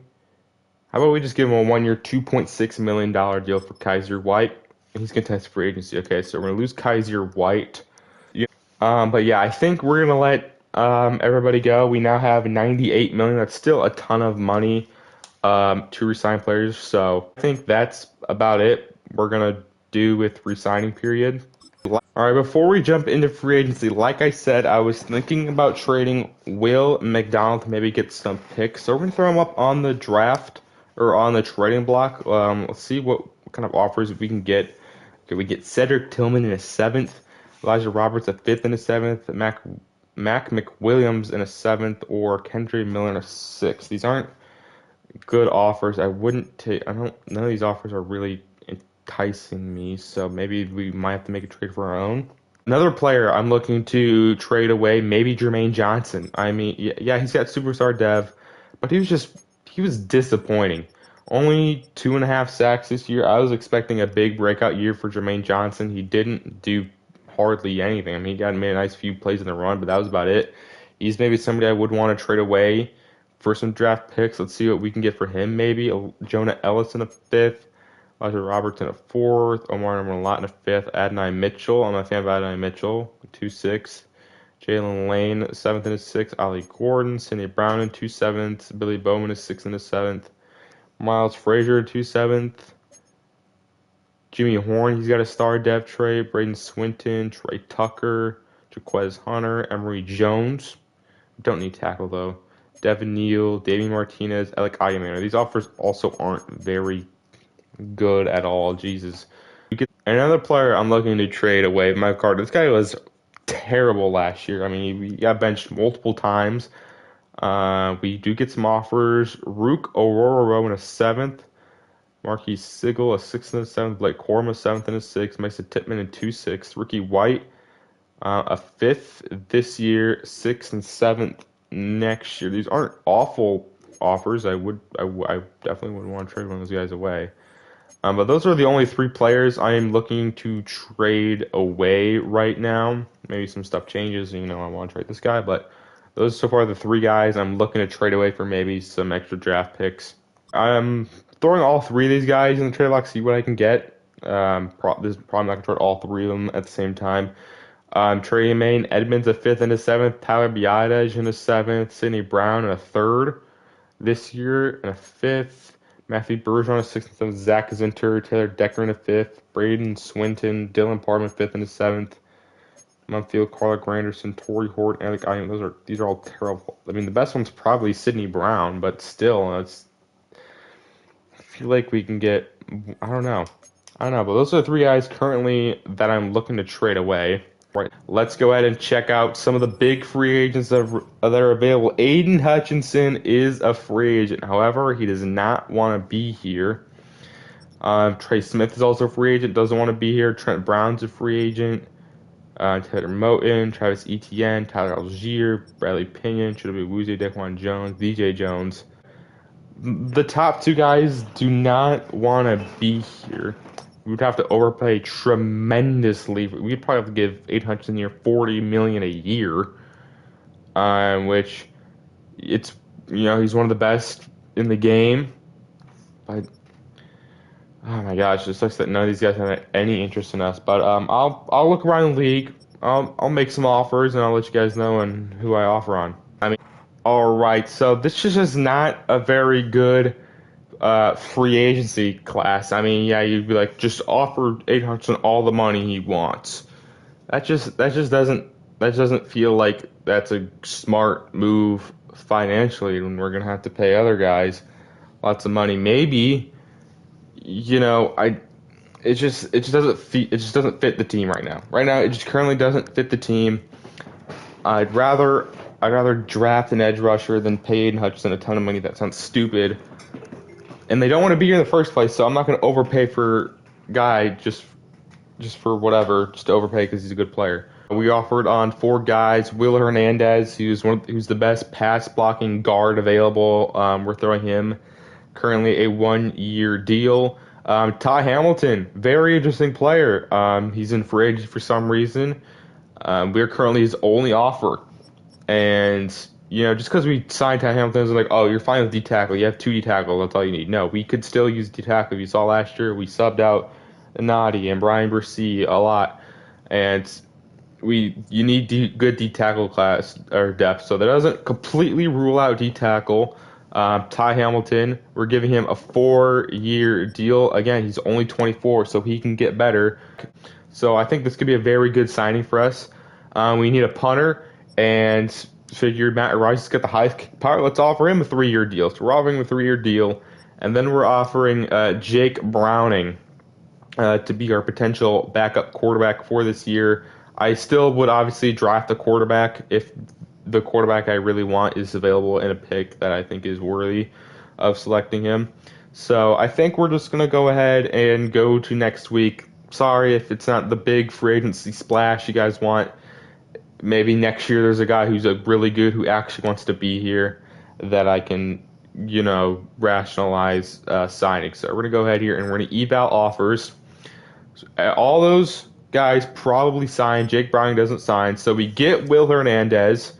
How about we just give him a 1 year, $2.6 million deal for Kaiser White? And he's gonna test for agency. Okay, so we're gonna lose Kaiser White. But yeah, I think we're gonna let everybody go. We now have 98 million. That's still a ton of money. To resign players. So I think that's about it. We're gonna do with resigning period. All right, before we jump into free agency, like I said, I was thinking about trading Will McDonald to maybe get some picks. So we're gonna throw him up on the draft or on the trading block. Let's see what kind of offers we can get. Okay, we get Cedric Tillman in a 7th, Elijah Roberts a 5th and a 7th, Mac McWilliams in a 7th, or Kendra Miller in a 6th. These aren't good offers. I wouldn't take. None of these offers are really enticing me. So maybe we might have to make a trade for our own. Another player I'm looking to trade away, maybe Jermaine Johnson. I mean, yeah, he's got superstar dev, but he was disappointing. Only 2.5 sacks this year. I was expecting a big breakout year for Jermaine Johnson. He didn't do hardly anything. I mean, he made a nice few plays in the run, but that was about it. He's maybe somebody I would want to trade away for some draft picks. Let's see what we can get for him. Maybe Jonah Ellis in a 5th, Elijah Roberts in a 4th, Omar Malott in a 5th, Adonai Mitchell. I'm not a fan of Adonai Mitchell, 2-6. Jalen Lane, 7th and a 6th. Ali Gordon, Sidney Brown in 2 7ths. Billy Bowman is 6th and a 7th. Miles Frazier, 2 7th. Jimmy Horn, he's got a star depth trade. Braden Swinton, Trey Tucker, Jaquez Hunter, Emory Jones. Don't need tackle though. Devin Neal, Davey Martinez, Alec Ayamano. These offers also aren't very good at all. Jesus. Another player I'm looking to trade away, Mike Carter. This guy was terrible last year. I mean, we got benched multiple times. We do get some offers. Rook Aurora in a seventh. Marquis Sigel a sixth and a seventh. Blake Corum a seventh and a sixth. Mason Tippmann in two sixths. Ricky White a fifth this year, sixth and seventh next year. These aren't awful offers. I definitely wouldn't want to trade one of those guys away. But those are the only three players I am looking to trade away right now. Maybe some stuff changes, I want to trade this guy, but those so far are the three guys I'm looking to trade away for maybe some extra draft picks. I'm throwing all three of these guys in the trade block, see what I can get. This is probably not going to trade all three of them at the same time. Trading Maine, Edmonds a fifth and a seventh, Tyler Biadasz in a seventh, Sidney Brown in a third this year and a fifth, Matthew Bergeron a sixth and seventh, Zach Zinter, Taylor Decker in a fifth, Braden Swinton, Dylan Parman fifth and a seventh, Munfield, Carla Granderson, Torrey Hort, Alec Ian. These are all terrible. I mean, the best one's probably Sidney Brown, but still, I feel like we can get. I don't know, but those are the three guys currently that I'm looking to trade away. Right. Let's go ahead and check out some of the big free agents that are available. Aiden Hutchinson is a free agent. However, he does not want to be here. Trey Smith is also a free agent. Doesn't want to be here. Trent Brown's a free agent. Taylor Moton, Travis Etienne, Tyler Algier, Bradley Pinion, Chidobe Awuzie, Daquan Jones, DJ Jones. The top two guys do not want to be here. We would have to overpay tremendously. We'd probably have to give 800 a year, $40 million a year, which it's he's one of the best in the game. But oh my gosh, it sucks that none of these guys have any interest in us. But I'll look around the league. I'll make some offers and I'll let you guys know and who I offer on. All right, so this is just not a very good free agency class. I mean, yeah, you'd be like, just offer 800 all the money he wants. That just doesn't feel like that's a smart move financially when we're gonna have to pay other guys lots of money. Maybe, it just doesn't fit the team right now. Right now, it just currently doesn't fit the team. I'd rather draft an edge rusher than pay Aiden Hutchinson a ton of money. That sounds stupid. And they don't want to be here in the first place, so I'm not going to overpay for guy just for whatever, just to overpay because he's a good player. We offered on four guys. Will Hernandez, who's the best pass blocking guard available. We're throwing him currently a 1-year deal. Ty Hamilton, very interesting player. He's in free agency for some reason. We're currently his only offer. And, just because we signed Ty Hamilton, it's like, oh, you're fine with D-tackle. You have 2 D-tackles. That's all you need. No, we could still use D-tackle. You saw last year, we subbed out Nadi and Brian Brissy a lot. And you need good D-tackle class or depth. So that doesn't completely rule out D-tackle. Ty Hamilton, we're giving him a 4-year deal. Again, he's only 24, so he can get better. So I think this could be a very good signing for us. We need a punter, and figured Matt Rice got the highest power. Let's offer him a 3-year deal. So we're offering him a 3-year deal, and then we're offering Jake Browning to be our potential backup quarterback for this year. I still would obviously draft a quarterback if the quarterback I really want is available in a pick that I think is worthy of selecting him. So I think we're just going to go ahead and go to next week. Sorry if it's not the big free agency splash you guys want. Maybe next year there's a guy who's really good who actually wants to be here that I can, rationalize signing. So we're going to go ahead here and we're going to eval offers. So, all those guys probably sign. Jake Browning doesn't sign. So we get Will Hernandez,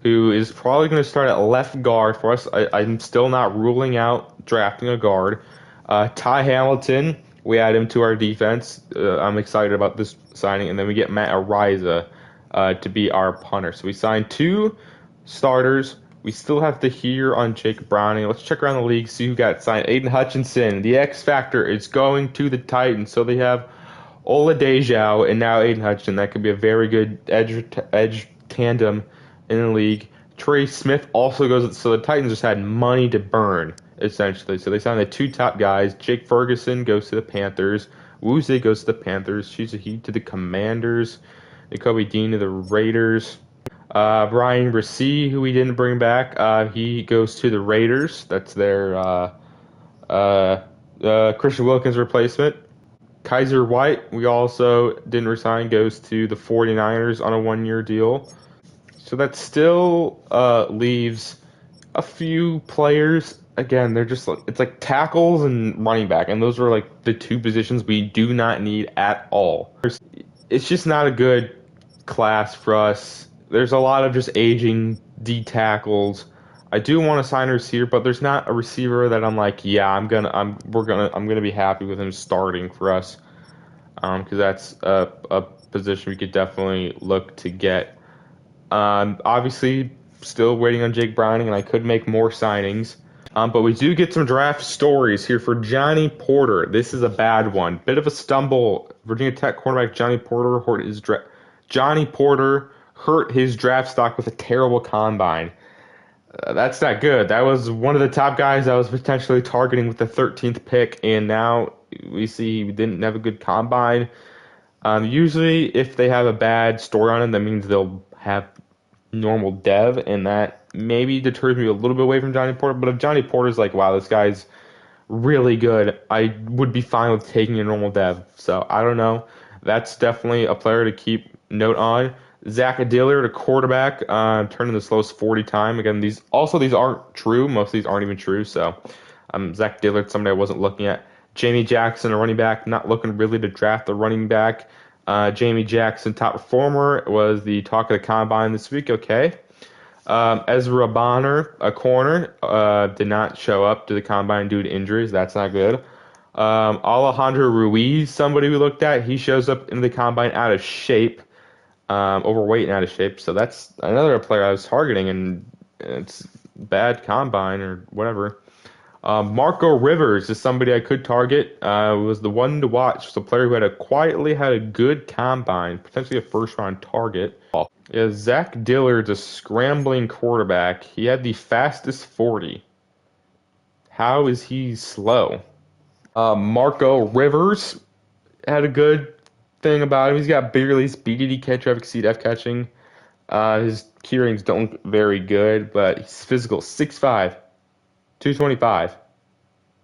who is probably going to start at left guard for us. I'm still not ruling out drafting a guard. Ty Hamilton, we add him to our defense. I'm excited about this signing. And then we get Matt Ariza to be our punter. So we signed 2 starters. We still have to hear on Jake Browning. Let's check around the league, see who got signed. Aiden Hutchinson, the X Factor, is going to the Titans. So they have Ola Dejau and now Aiden Hutchinson. That could be a very good edge tandem in the league. Trey Smith also goes. So the Titans just had money to burn, essentially. So they signed the 2 top guys. Jake Ferguson goes to the Panthers. Awuzie goes to the Panthers. Shizuhi to the Commanders. Kobe Dean of the Raiders. Brian Rasee, who we didn't bring back, he goes to the Raiders. That's their Christian Wilkins replacement. Kaiser White, we also didn't resign, goes to the 49ers on a 1-year deal. So that still leaves a few players. Again, they're just like it's like tackles and running back, and those are like the two positions we do not need at all. It's just not a good class for us. There's a lot of just aging D tackles. I do want to sign a receiver, but there's not a receiver that I'm like, yeah, I'm gonna be happy with him starting for us, because that's a position we could definitely look to get. Obviously, still waiting on Jake Browning, and I could make more signings. But we do get some draft stories here for Johnny Porter. This is a bad one. Bit of a stumble. Virginia Tech cornerback Johnny Porter hurt his draft stock with a terrible combine. That's not good. That was one of the top guys I was potentially targeting with the 13th pick, and now we see he didn't have a good combine. Usually, if they have a bad story on it, that means they'll have normal dev, and that maybe deters me a little bit away from Johnny Porter. But if Johnny Porter's like, wow, this guy's really good, I would be fine with taking a normal dev. So I don't know. That's definitely a player to keep note on. Zach Dillard, a quarterback, turning the slowest 40 time. Again, these aren't true. Most of these aren't even true. So Zach Dillard, somebody I wasn't looking at. Jamie Jackson, a running back, not looking really to draft a running back. Jamie Jackson, top performer, was the talk of the combine this week. Okay. Ezra Bonner, a corner, did not show up to the combine due to injuries. That's not good. Alejandro Ruiz, somebody we looked at, he shows up in the combine out of shape, overweight and out of shape. So that's another player I was targeting, and it's bad combine or whatever. Marco Rivers is somebody I could target. Was the one to watch. Was a player who quietly had a good combine, potentially a first round target. Yeah, Zach Dillard's a scrambling quarterback. He had the fastest 40. How is he slow? Marco Rivers had a good thing about him. He's got big release, BDD catch, exceed F catching. His key rings don't look very good, but he's physical, 6'5", 225.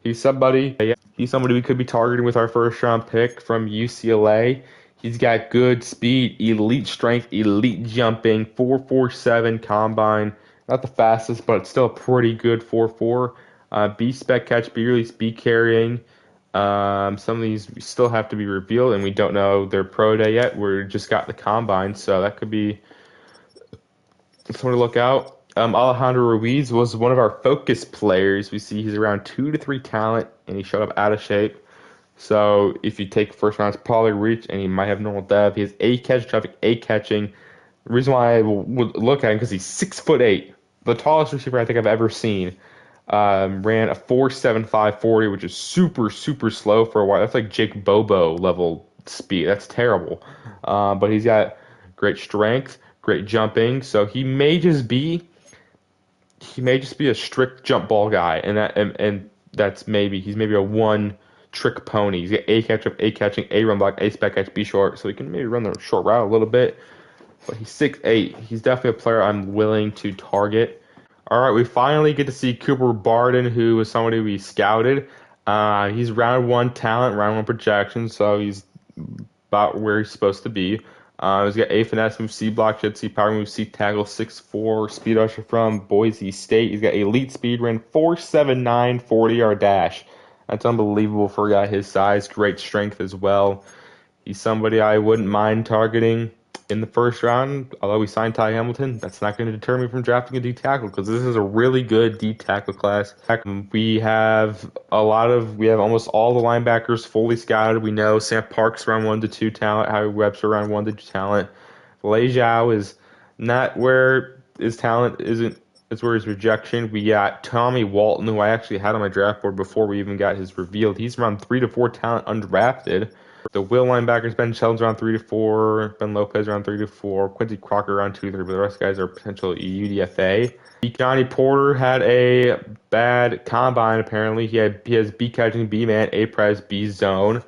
He's somebody we could be targeting with our first round pick from UCLA. He's got good speed, elite strength, elite jumping, 4.47 combine. Not the fastest, but it's still a pretty good 4.4. B spec catch, B release, B carrying. Some of these still have to be revealed, and we don't know their pro day yet. We just got the combine, so that could be something to look out. Alejandro Ruiz was one of our focus players. We see he's around 2 to 3 talent, and he showed up out of shape. So if you take first round, it's probably reach, and he might have normal dev. He has A catch traffic, A catching. The reason why I would look at him because he's 6'8", the tallest receiver I think I've ever seen. Ran a 4.75 40, which is super slow for a while. That's like Jake Bobo level speed. That's terrible. But he's got great strength, great jumping. So he may just be a strict jump ball guy, and that's he's maybe a one trick pony. He's got A catch up, A catching, A run block, A spec catch, B short, so he can maybe run the short route a little bit. But he's 6'8". He's definitely a player I'm willing to target. All right, we finally get to see Cooper Barden, who was somebody we scouted. He's round 1 talent, round 1 projection, so he's about where he's supposed to be. He's got A finesse move, C block, jet, C power move, C tackle, 6'4", speed rusher from Boise State. He's got elite speed, ran 4.79 40-yard dash. That's unbelievable for a guy his size. Great strength as well. He's somebody I wouldn't mind targeting in the first round. Although we signed Ty Hamilton, that's not going to deter me from drafting a D tackle because this is a really good D tackle class. We have almost all the linebackers fully scouted. We know Sam Parks around 1 to 2 talent, Howie Webster around 1 to 2 talent. Lei Zhao is not where his talent isn't. It's where his rejection. We got Tommy Walton, who I actually had on my draft board before we even got his revealed. He's around 3 to 4 talent undrafted. The will linebackers, Ben Sheldon's around 3 to 4, Ben Lopez around 3 to 4, Quincy Crocker around 2 to 3, but the rest of the guys are potential UDFA. Johnny Porter had a bad combine apparently. He has B catching, B man, A prize, B zone.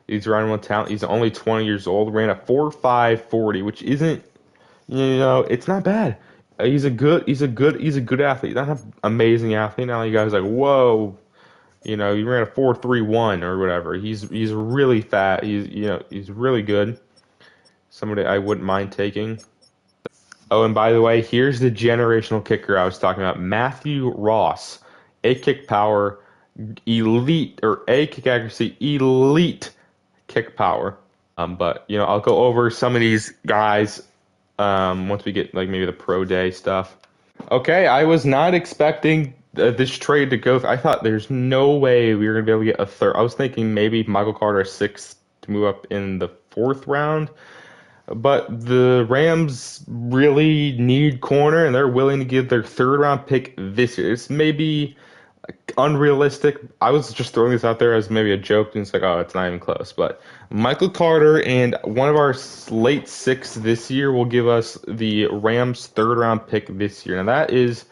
He's running with talent. He's only 20 years old. Ran a 4.5 40, which isn't, it's not bad. He's a good athlete. Not an amazing athlete. Now you guys like, whoa, he ran a 4.31 or whatever. He's really fat. He's really good. Somebody I wouldn't mind taking. Oh, and by the way, here's the generational kicker I was talking about. Matthew Ross, a kick power, elite, or a kick accuracy, elite kick power. But I'll go over some of these guys once we get like maybe the pro day stuff. Okay, I was not expecting this trade to go. I thought there's no way we were gonna be able to get a third. I was thinking maybe Michael Carter sixth to move up in the fourth round. But the Rams really need corner, and they're willing to give their third round pick this year. It's maybe unrealistic. I was just throwing this out there as maybe a joke, and it's like, oh, it's not even close. But Michael Carter and one of our late six this year will give us the Rams' third round pick this year. Now that is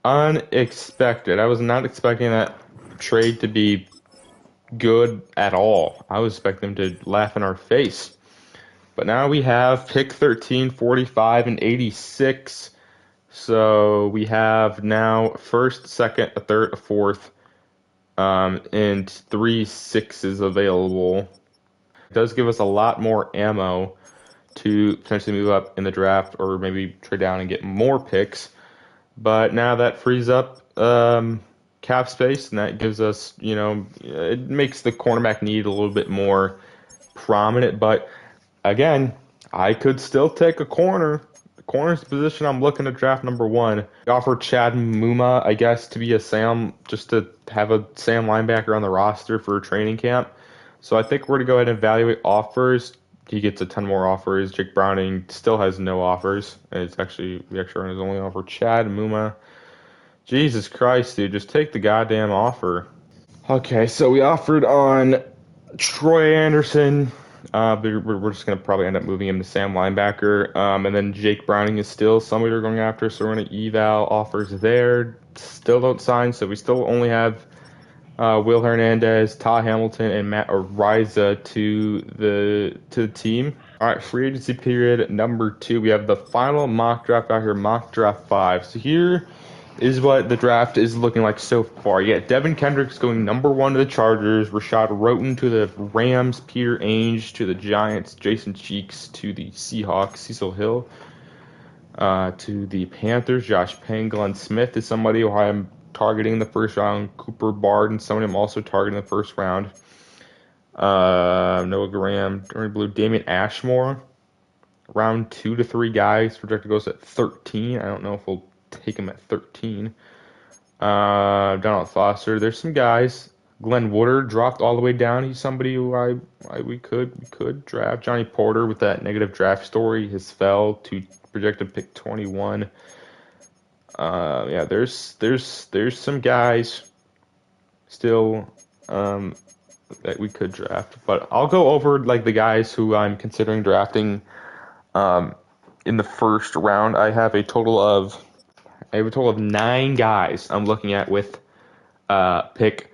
unexpected. I was not expecting that trade to be good at all. I was expecting them to laugh in our face. But now we have pick 13, 45, and 86. So we have now first, second, a third, a fourth, and 3 6s available. It does give us a lot more ammo to potentially move up in the draft or maybe trade down and get more picks. But now that frees up cap space, and that gives us, it makes the cornerback need a little bit more prominent. But again, I could still take a corner. The corner's the position I'm looking to draft number one. We offered Chad Muma, I guess, to be a Sam, just to have a Sam linebacker on the roster for training camp. So I think we're going to go ahead and evaluate offers. He gets a ton more offers. Jake Browning still has no offers. And we actually run his only offer. Chad Muma. Jesus Christ, dude, just take the goddamn offer. Okay, so we offered on Troy Anderson. We're just going to probably end up moving him to Sam linebacker. And then Jake Browning is still somebody we're going after, so we're going to eval offers there. Still don't sign, so we still only have Will Hernandez, Todd Hamilton, and Matt Ariza to the team. All right, free agency period number 2. We have the final mock draft out here, mock draft 5. So here is what the draft is looking like so far. Yeah, Devin Kendricks going number 1 to the Chargers, Rashad Roten to the Rams, Peter Ainge to the Giants, Jason Cheeks to the Seahawks, Cecil Hill to the Panthers, Josh Payne, Glenn Smith is somebody who I'm targeting in the first round, Cooper Barden, somebody I'm also targeting in the first round, Noah Graham, Blue, Damian Ashmore, round 2 to 3 guys, projected goes at 13. I don't know if we'll take him at 13. Donald Foster. There's some guys. Glenn Woodard dropped all the way down. He's somebody who we could draft. Johnny Porter with that negative draft story has fell to projected pick 21. Yeah, there's some guys still that we could draft, but I'll go over like the guys who I'm considering drafting in the first round. I have a total of 9 guys I'm looking at with pick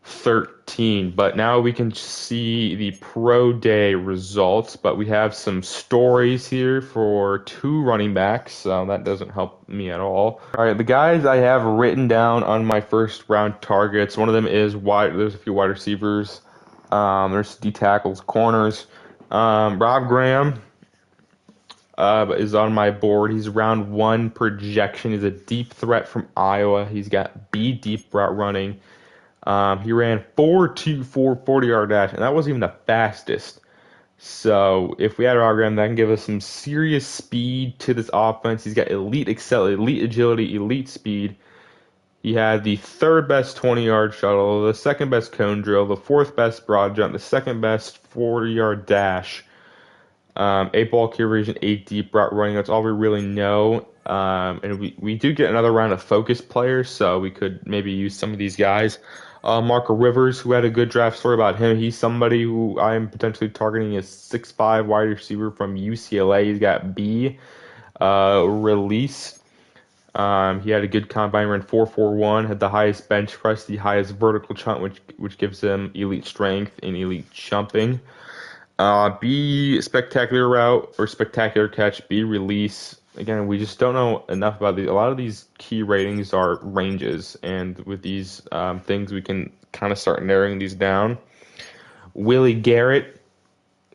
13. But now we can see the pro day results. But we have some stories here for 2 running backs. So that doesn't help me at all. All right, the guys I have written down on my first round targets. One of them is wide. There's a few wide receivers. There's D tackles, corners. Rob Graham is on my board. He's round 1 projection. He's a deep threat from Iowa. He's got B deep route running. He ran 4.24 40-yard dash, and that wasn't even the fastest. So if we had Rob Graham, that can give us some serious speed to this offense. He's got elite elite agility, elite speed. He had the 3rd best 20-yard shuttle, the 2nd best cone drill, the 4th best broad jump, the 2nd best 40-yard dash. 8 ball conversion, 8 deep route running. That's all we really know. And we do get another round of focus players, so we could maybe use some of these guys. Marco Rivers, who had a good draft story about him. He's somebody who I am potentially targeting as 6'5" wide receiver from UCLA. He's got B release. He had a good combine, ran 4.41, had the highest bench press, the highest vertical jump, which gives him elite strength and elite jumping. B, spectacular route or spectacular catch. B, release. Again, we just don't know enough about these. A lot of these key ratings are ranges, and with these things, we can kind of start narrowing these down. Willie Garrett,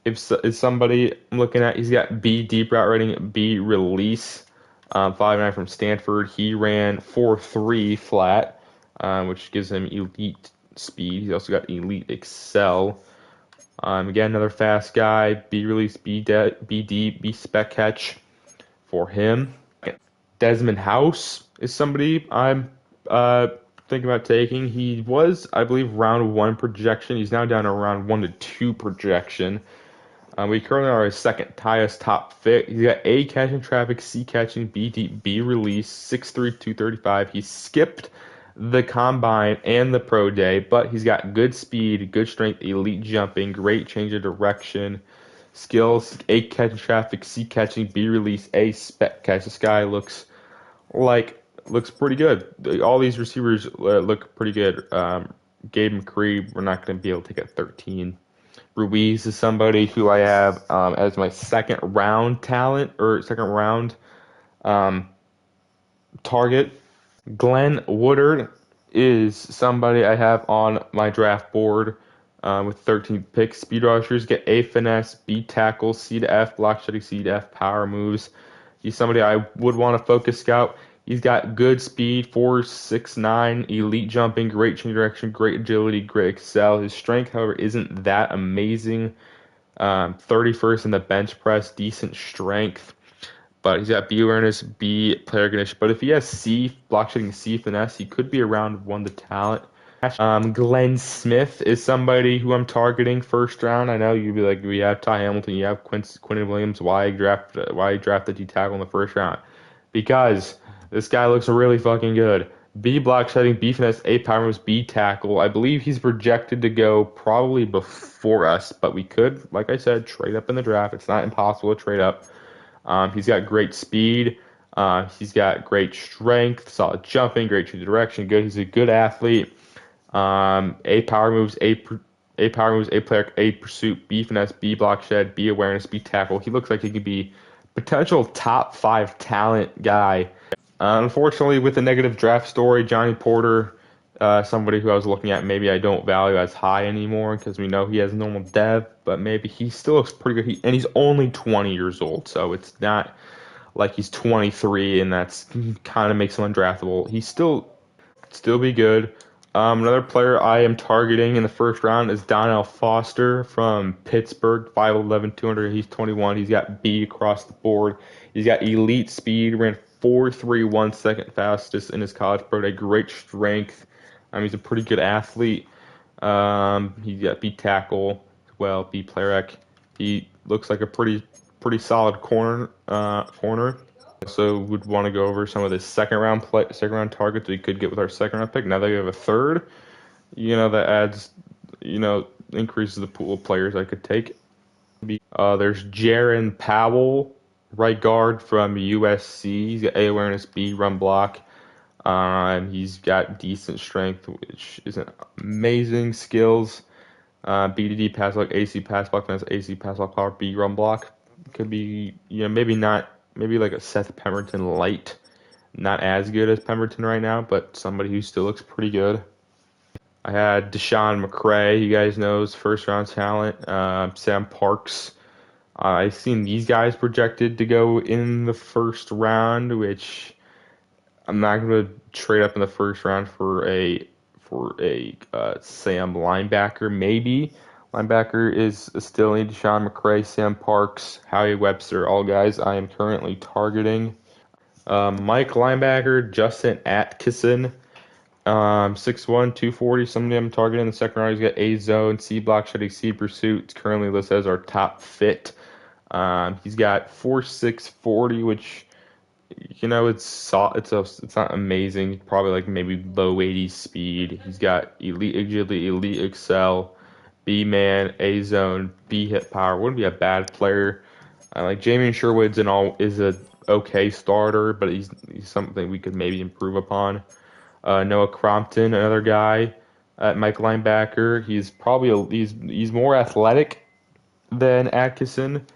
if somebody I'm looking at, he's got B, deep route rating, B, release. 5.9 from Stanford. He ran 4.3 flat, which gives him elite speed. He's also got elite excel. Again, another fast guy. B release, B deep, B spec catch for him. Desmond House is somebody I'm uh, thinking about taking. He was, I believe, round one projection. He's now down to round 1 to 2 projection. We currently are his second highest top fit. He's got A catching traffic, C catching, B deep, B release, 6'3", 235. He skipped the combine and the pro day, but he's got good speed, good strength, elite jumping, great change of direction, skills, A catching traffic, C catching, B release, A spec catch. This guy looks pretty good. All these receivers look pretty good. Gabe McCree, we're not going to be able to take at 13. Ruiz is somebody who I have as my second round talent or second round um, target. Glenn Woodard is somebody I have on my draft board with 13 picks. Speed rushers get A finesse, B tackle, C to F, block shedding, C to F, power moves. He's somebody I would want to focus scout. He's got good speed, 4.69, elite jumping, great change direction, great agility, great excel. His strength, however, isn't that amazing. 31st in the bench press, decent strength. But he's got B awareness, B player recognition. But if he has C, block shedding, C finesse, he could be around 1 to talent. Glenn Smith is somebody who I'm targeting first round. I know you'd be like, we have Ty Hamilton, you have Quinton Williams. Why draft the D tackle in the first round? Because this guy looks really fucking good. B block shedding, B finesse, A power moves, B tackle. I believe he's projected to go probably before us, but we could, like I said, trade up in the draft. It's not impossible to trade up. He's got great speed. He's got great strength, solid jumping, great change of direction. Good. He's a good athlete. A power moves, A power moves, A player, A pursuit, B finesse, B block shed, B awareness, B tackle. He looks like he could be potential top 5 talent guy. Unfortunately, with the negative draft story, Johnny Porter, somebody who I was looking at, maybe I don't value as high anymore because we know he has normal dev, but maybe he still looks pretty good. And he's only 20 years old, so it's not like he's 23 and that's kind of makes him undraftable. He still be good. Another player I am targeting in the first round is Donnell Foster from Pittsburgh, 5'11", 200. He's 21. He's got B across the board. He's got elite speed, ran 4.31 second fastest in his college pro day. Great strength. He's a pretty good athlete. He's got B tackle as well, B player rec. He looks like a pretty solid corner. So would want to go over some of the second round targets we could get with our second round pick. Now that we have a third, that adds, increases the pool of players I could take. There's Jaron Powell, right guard from USC. He's got A awareness, B run block. He's got decent strength, which isn't amazing skills. B to D pass block, AC pass block, AC pass block power, B run block. Could be, maybe like a Seth Pemberton light. Not as good as Pemberton right now, but somebody who still looks pretty good. I had Deshaun McCray, you guys know, his first round talent. Sam Parks. I've seen these guys projected to go in the first round, which I'm not going to trade up in the first round for a Sam linebacker. Maybe linebacker is still in Deshaun McCray, Sam Parks, Howie Webster, all guys I am currently targeting. Mike linebacker, Justin Atkinson, 6'1", 240. Somebody I'm targeting in the second round. He's got A zone, C block shedding, C pursuit. It's currently listed as our top fit. He's got 4.6 40, which it's not amazing. Probably like maybe low 80s speed. He's got elite agility, elite excel, B man, A zone, B hit power. Wouldn't be a bad player. Like Jamie Sherwood's and all is a okay starter, but he's something we could maybe improve upon. Noah Crompton, another guy at Mike linebacker. He's more athletic than Atkinson.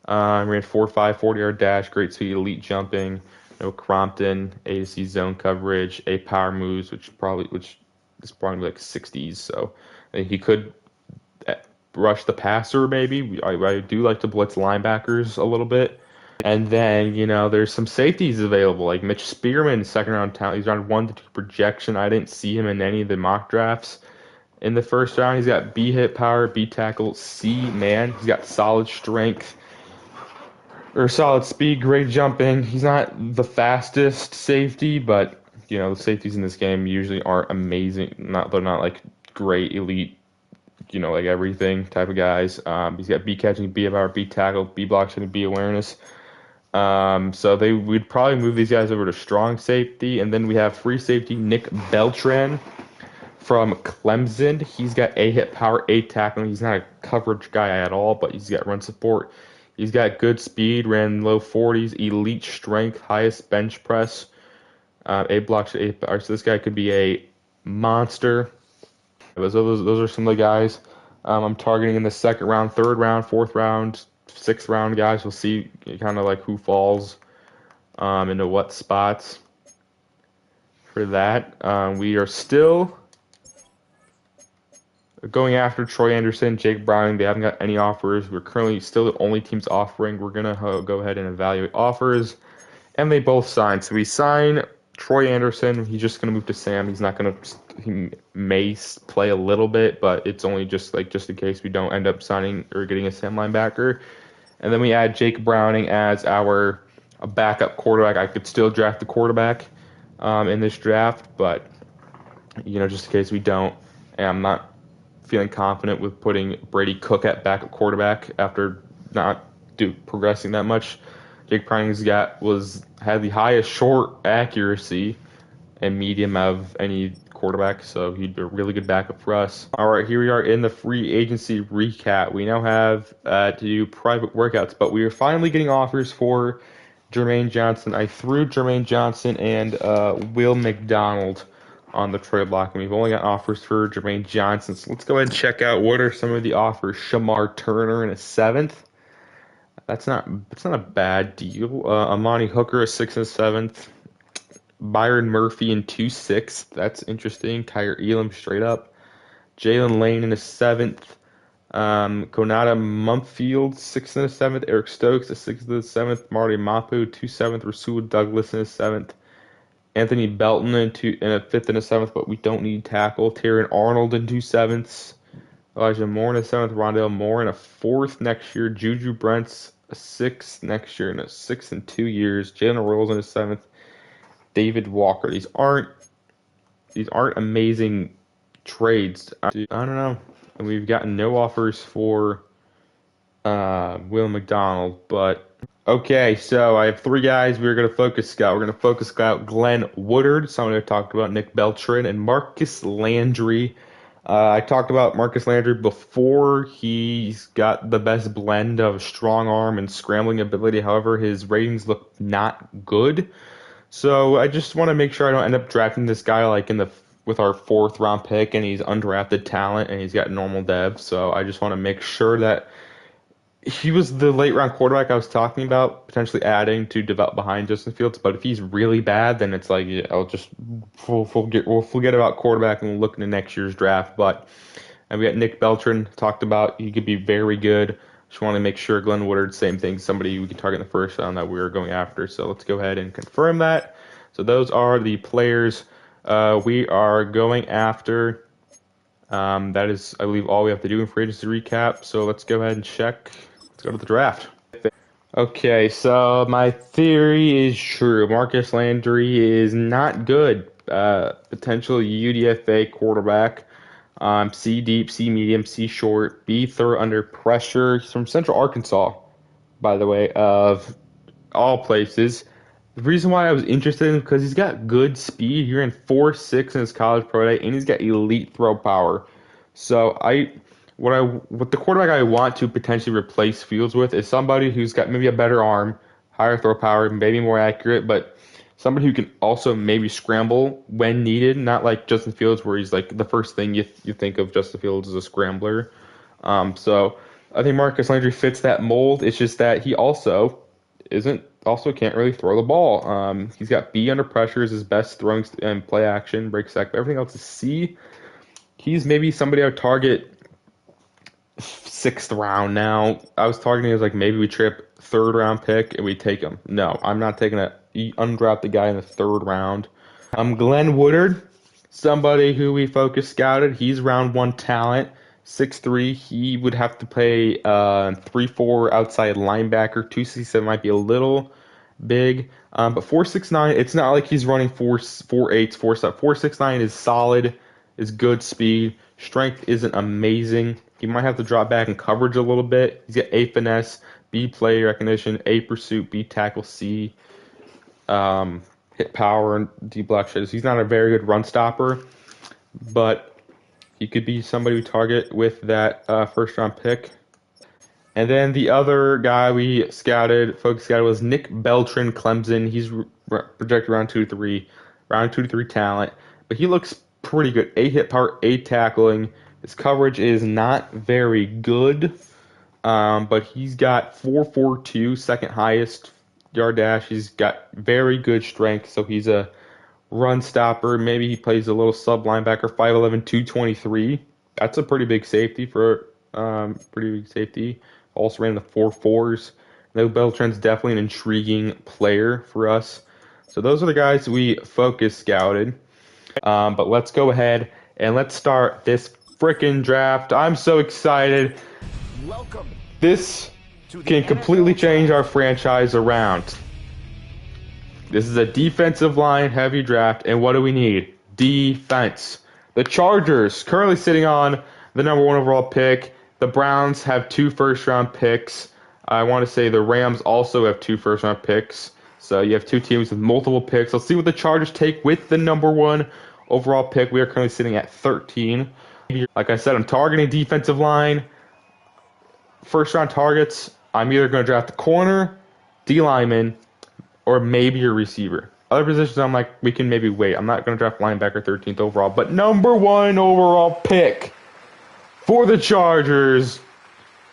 Ran 4.5, 40-yard dash, great speed, elite jumping. No Crompton, A to C zone coverage, A power moves, which is probably like 60s. So I think he could uh, rush the passer maybe. I do like to blitz linebackers a little bit. And then, there's some safeties available, like Mitch Spearman, second round talent. He's around 1 to 2 projection. I didn't see him in any of the mock drafts. In the first round, he's got B hit power, B tackle, C man. He's got solid strength or solid speed, great jumping. He's not the fastest safety, but the safeties in this game usually aren't amazing. They're not like great elite, like everything type of guys. He's got B catching, B power, B tackle, B blocking, and B awareness. So we'd probably move these guys over to strong safety, and then we have free safety Nick Beltran from Clemson. He's got A hit power, A tackling. He's not a coverage guy at all, but he's got run support. He's got good speed, ran low 40s, elite strength, highest bench press. A blocks, A power. So this guy could be a monster. Those are some of the guys I'm targeting in the second round, third round, fourth round, sixth round guys. We'll see kind of like who falls into what spots for that. We are still going after Troy Anderson, Jake Browning. They haven't got any offers. We're currently still the only teams offering. We're going to go ahead and evaluate offers. And they both sign. So we sign Troy Anderson. He's just going to move to Sam. He's not going to, he may play a little bit, but it's only just in case we don't end up signing or getting a Sam linebacker. And then we add Jake Browning as our backup quarterback. I could still draft the quarterback in this draft, but, just in case we don't. And I'm not feeling confident with putting Brady Cook at backup quarterback after not progressing that much. Jake Browning's had the highest short accuracy and medium of any quarterback, so he'd be a really good backup for us. All right, here we are in the free agency recap. We now have to do private workouts, but we are finally getting offers for Jermaine Johnson. I threw Jermaine Johnson and Will McDonald on the trade block, and we've only got offers for Jermaine Johnson. So let's go ahead and check out what are some of the offers. Shamar Turner in a 7th. That's not a bad deal. Amani Hooker a 6th and 7th. Byron Murphy in 2/6. That's interesting. Kyer Elam straight up. Jalen Lane in a 7th. Konata Mumpfield 6th and a 7th. Eric Stokes a 6th and a 7th. Marty Mapu 2/7. Rasul Douglas in a 7th. Anthony Belton in a 5th and a 7th, but we don't need tackle. Taron Arnold in 2/7. Elijah Moore in a 7th. Rondale Moore in a 4th next year. Juju Brents a 6th next year and a 6th in 2 years. Jalen Rolls in a 7th. David Walker. These aren't amazing trades. I don't know. And we've gotten no offers for Will McDonald, but okay, so I have 3 guys we're going to focus scout. We're going to focus scout Glenn Woodard, someone I talked about, Nick Beltran, and Marcus Landry. I talked about Marcus Landry before. He's got the best blend of strong arm and scrambling ability. However, his ratings look not good. So I just want to make sure I don't end up drafting this guy with our 4th round pick and he's undrafted talent and he's got normal dev. So I just want to make sure that he was the late round quarterback I was talking about, potentially adding to develop behind Justin Fields. But if he's really bad, then it's like we'll forget about quarterback and we'll look into next year's draft. And we got Nick Beltran talked about. He could be very good. Just want to make sure Glenn Woodard, same thing, somebody we can target in the first round that we were going after. So let's go ahead and confirm that. So those are the players we are going after. That is, I believe, all we have to do in free agency recap. So let's go ahead and check. Let's go to the draft. Okay, so my theory is true. Marcus Landry is not good. Potential UDFA quarterback. C deep, C medium, C short, B throw under pressure. He's from Central Arkansas, by the way, of all places. The reason why I was interested in him is because he's got good speed. He ran 4.6 in his college pro day, and he's got elite throw power. So what the quarterback I want to potentially replace Fields with is somebody who's got maybe a better arm, higher throw power, maybe more accurate, but somebody who can also maybe scramble when needed. Not like Justin Fields, where he's like the first thing you think of Justin Fields as a scrambler. So I think Marcus Landry fits that mold. It's just that he also can't really throw the ball. He's got B under pressure is his best throwing and play action, break sack, but everything else is C. He's maybe somebody I would target sixth round now. I was targeting as like maybe we trip third round pick and we take him. No, I'm not taking a undrafted guy in the third round. Glenn Woodard, somebody who we focus scouted. He's round one talent, 6'3". He would have to play 3-4 outside linebacker. 267 might be a little big, but 4.69. It's not like he's running 4.8, 4.7. 4.69 is solid, is good speed. Strength isn't amazing. He might have to drop back in coverage a little bit. He's got A finesse, B play recognition, A pursuit, B tackle, C hit power, and D block shadows. He's not a very good run stopper, but he could be somebody we target with that first round pick. And then the other guy we focus scouted, was Nick Beltran, Clemson. He's projected round 2 to 3 talent, but he looks pretty good. A hit power, A tackling. His coverage is not very good, but he's got 4.42, second highest yard dash. He's got very good strength, so he's a run stopper. Maybe he plays a little sub linebacker, 5'11", 223. That's a pretty big safety Also ran the 4.4s. No, Beltran's definitely an intriguing player for us. So those are the guys we focus scouted. But let's go ahead and let's start this freaking draft. I'm so excited. Welcome. This can completely change our franchise around. This is a defensive line heavy draft, and what do we need? Defense. The Chargers currently sitting on the number 1 overall pick. The Browns have 2 first-round picks. I want to say the Rams also have 2 first-round picks. So you have 2 teams with multiple picks. Let's see what the Chargers take with the number 1 overall pick. We are currently sitting at 13. Like I said, I'm targeting defensive line. First-round targets, I'm either going to draft a corner, D lineman, or maybe a receiver. Other positions, I'm like, we can maybe wait. I'm not going to draft linebacker 13th overall. But number 1 overall pick for the Chargers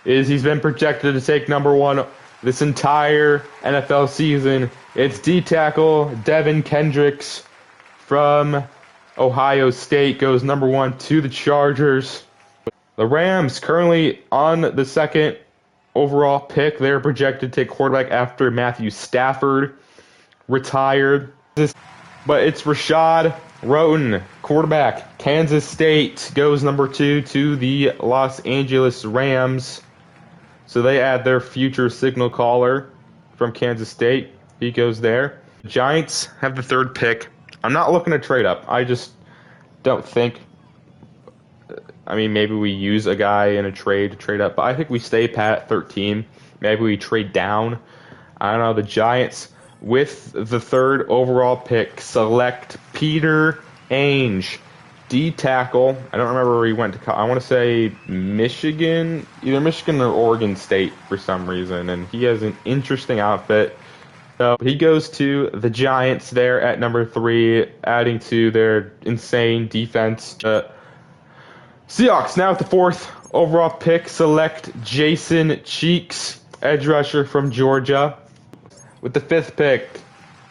is he's been projected to take number 1 this entire NFL season. It's D tackle Devin Kendricks from Ohio State, goes number 1 to the Chargers. The Rams currently on the 2nd overall pick. They're projected to take quarterback after Matthew Stafford retired. But it's Rashad Roten, quarterback, Kansas State, goes number 2 to the Los Angeles Rams. So they add their future signal caller from Kansas State. He goes there. The Giants have the 3rd pick. I'm not looking to trade up. I just don't think. I mean, maybe we use a guy in a trade to trade up, but I think we stay pat at 13. Maybe we trade down. I don't know. The Giants, with the 3rd overall pick, select Peter Ainge, D tackle. I don't remember where he went to. I want to say Michigan, either Michigan or Oregon State for some reason, and he has an interesting outfit. So he goes to the Giants there at number 3, adding to their insane defense. Seahawks now with the 4th overall pick select Jason Cheeks, edge rusher from Georgia. With the 5th pick,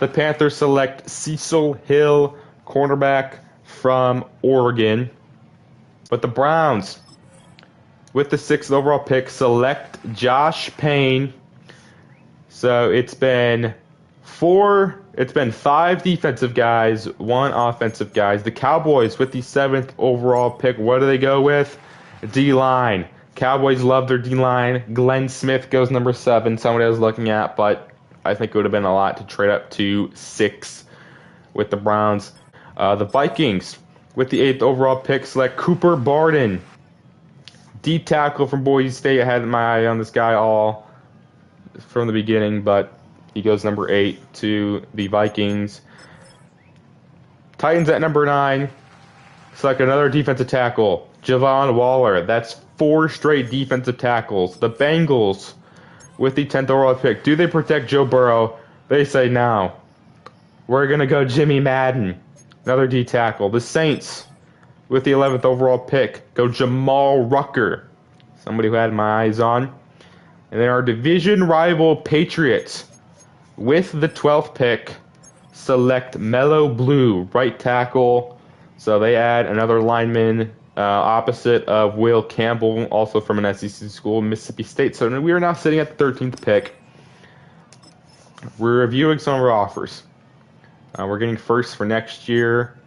the Panthers select Cecil Hill, cornerback from Oregon. But the Browns, with the 6th overall pick, select Josh Payne. So it's been 5 defensive guys, 1 offensive guys. The Cowboys with the 7th overall pick, what do they go with? D-line. Cowboys love their D-line. Glenn Smith goes number 7, somebody I was looking at, but I think it would have been a lot to trade up to 6 with the Browns. The Vikings with the 8th overall pick select Cooper Barden, D tackle from Boise State. I had my eye on this guy all from the beginning, but he goes number 8 to the Vikings. Titans at number 9 select another defensive tackle, Javon Waller. That's 4 straight defensive tackles. The Bengals with the 10th overall pick. Do they protect Joe Burrow? They say no. We're going to go Jimmy Madden, another D tackle. The Saints, with the 11th overall pick, go Jamal Rucker, somebody who I had my eyes on. And then our division rival Patriots, with the 12th pick, select Mellow Blue, right tackle. So they add another lineman opposite of Will Campbell, also from an SEC school, Mississippi State. So we are now sitting at the 13th pick. We're reviewing some of our offers. We're getting first for next year.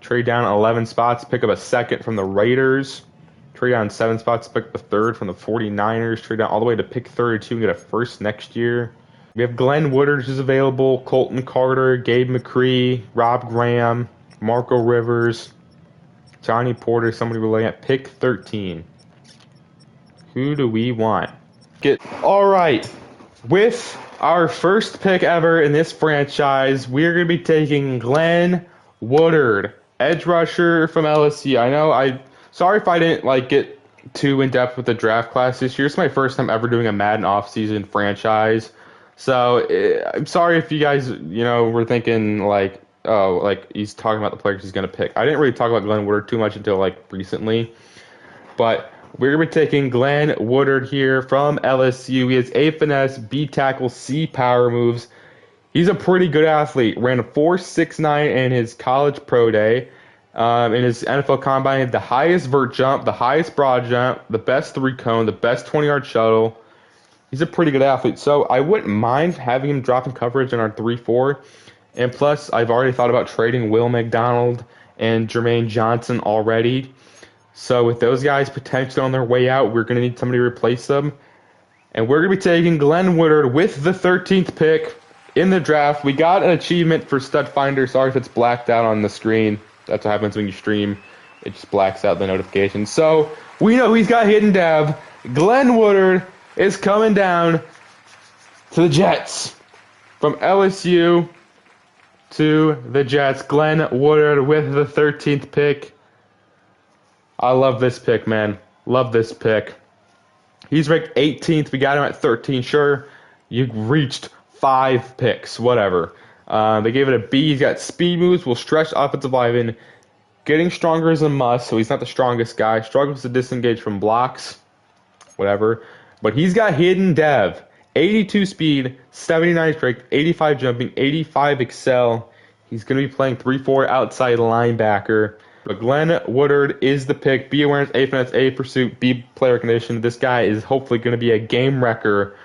Trade down 11 spots, pick up a second from the Raiders. Trade down 7 spots, pick up a third from the 49ers. Trade down all the way to pick 32 and get a first next year. We have Glenn Woodard who's available, Colton Carter, Gabe McCree, Rob Graham, Marco Rivers, Johnny Porter, somebody we're looking at. Pick 13. Who do we want? All right. With our first pick ever in this franchise, we're going to be taking Glenn Woodard, edge rusher from LSU. Sorry if I didn't get too in depth with the draft class this year. It's my first time ever doing a Madden offseason franchise. So I'm sorry if you guys, were thinking he's talking about the players he's going to pick. I didn't really talk about Glenn Woodard too much until recently. But we're going to be taking Glenn Woodard here from LSU. He has A finesse, B tackle, C power moves. He's a pretty good athlete. Ran a 4.69 in his college pro day. In his NFL combine, the highest vert jump, the highest broad jump, the best 3-cone, the best 20-yard shuttle. He's a pretty good athlete. So I wouldn't mind having him drop in coverage in our 3-4. And plus, I've already thought about trading Will McDonald and Jermaine Johnson already. So with those guys potentially on their way out, we're going to need somebody to replace them. And we're going to be taking Glenn Woodard with the 13th pick in the draft. We got an achievement for Stud Finder. Sorry if it's blacked out on the screen. That's what happens when you stream. It just blacks out the notification. So we know he's got hidden dev. Glenn Woodard is coming down to the Jets. From LSU to the Jets. Glenn Woodard with the 13th pick. I love this pick, man. Love this pick. He's ranked 18th. We got him at 13. Sure, you reached 5 picks. Whatever. They gave it a B. He's got speed moves, will stretch offensive lineman. Getting stronger is a must, so he's not the strongest guy. Struggles to disengage from blocks. Whatever. But he's got hidden dev. 82 speed, 79 strength, 85 jumping, 85 excel. He's going to be playing 3-4 outside linebacker. But Glenn Woodard is the pick. B awareness, A finesse, A pursuit, B player condition. This guy is hopefully going to be a game wrecker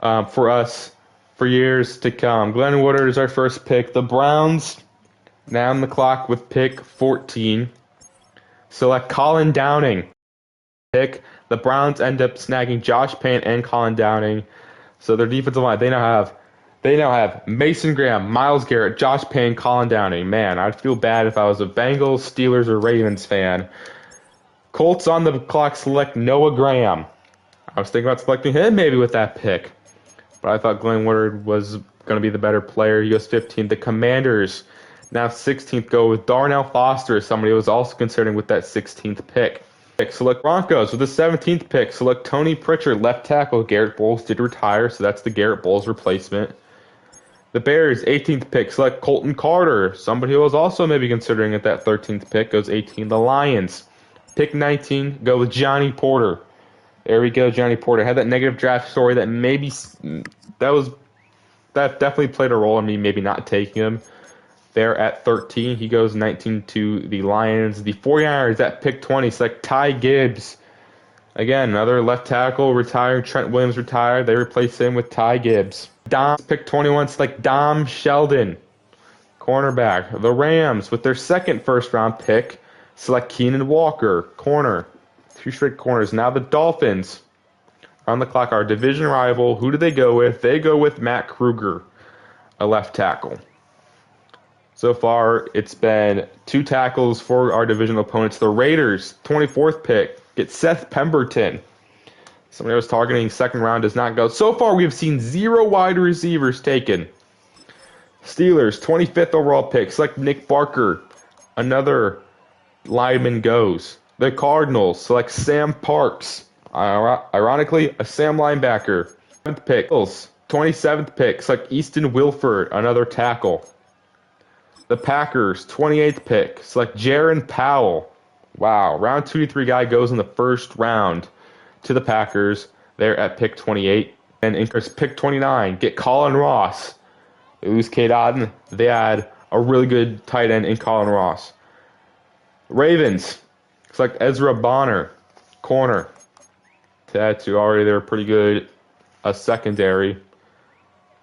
for us for years to come. Glenn Woodard is our first pick. The Browns, now on the clock with pick 14. Select Colin Downing. Pick. The Browns end up snagging Josh Payne and Colin Downing. So their defensive line, they now have Mason Graham, Myles Garrett, Josh Payne, Colin Downing. Man, I'd feel bad if I was a Bengals, Steelers, or Ravens fan. Colts on the clock select Noah Graham. I was thinking about selecting him maybe with that pick. But I thought Glenn Woodard was going to be the better player. He goes 15th. The Commanders, now 16th, go with Darnell Foster, somebody who was also considering with that 16th pick. Select Broncos with the 17th pick. Select Tony Pritchard, left tackle. Garrett Bowles did retire, so that's the Garrett Bowles replacement. The Bears, 18th pick. Select Colton Carter, somebody who was also maybe considering at that 13th pick. Goes 18. The Lions, pick 19. Go with Johnny Porter. There we go, Johnny Porter. Had that negative draft story that that definitely played a role in me maybe not taking him. There at 13, he goes 19 to the Lions. The 49ers at pick 20 select Ty Gibbs. Again, another left tackle retiring. Trent Williams retired. They replace him with Ty Gibbs. Pick 21 select Dom Sheldon, cornerback. The Rams, with their second first-round pick, select Keenan Walker, corner. 2 straight corners. Now the Dolphins on the clock, our division rival. Who do they go with? They go with Matt Kruger, a left tackle. So far, it's been 2 tackles for our divisional opponents. The Raiders, 24th pick, get Seth Pemberton. Somebody I was targeting second round does not go. So far, we have seen 0 wide receivers taken. Steelers, 25th overall pick, select Nick Barker. Another lineman goes. The Cardinals select Sam Parks, Ironically, a Sam linebacker. 7th pick. Eagles, 27th pick. Select Easton Wilford, another tackle. The Packers, 28th pick. Select Jaron Powell. Wow, round 2 to 3 guy goes in the first round to the Packers. They're at pick 28. And in pick 29, get Colin Ross. They lose Cade Otton. They add a really good tight end in Colin Ross. Ravens, select Ezra Bonner, corner. That's who already they're pretty good. A secondary.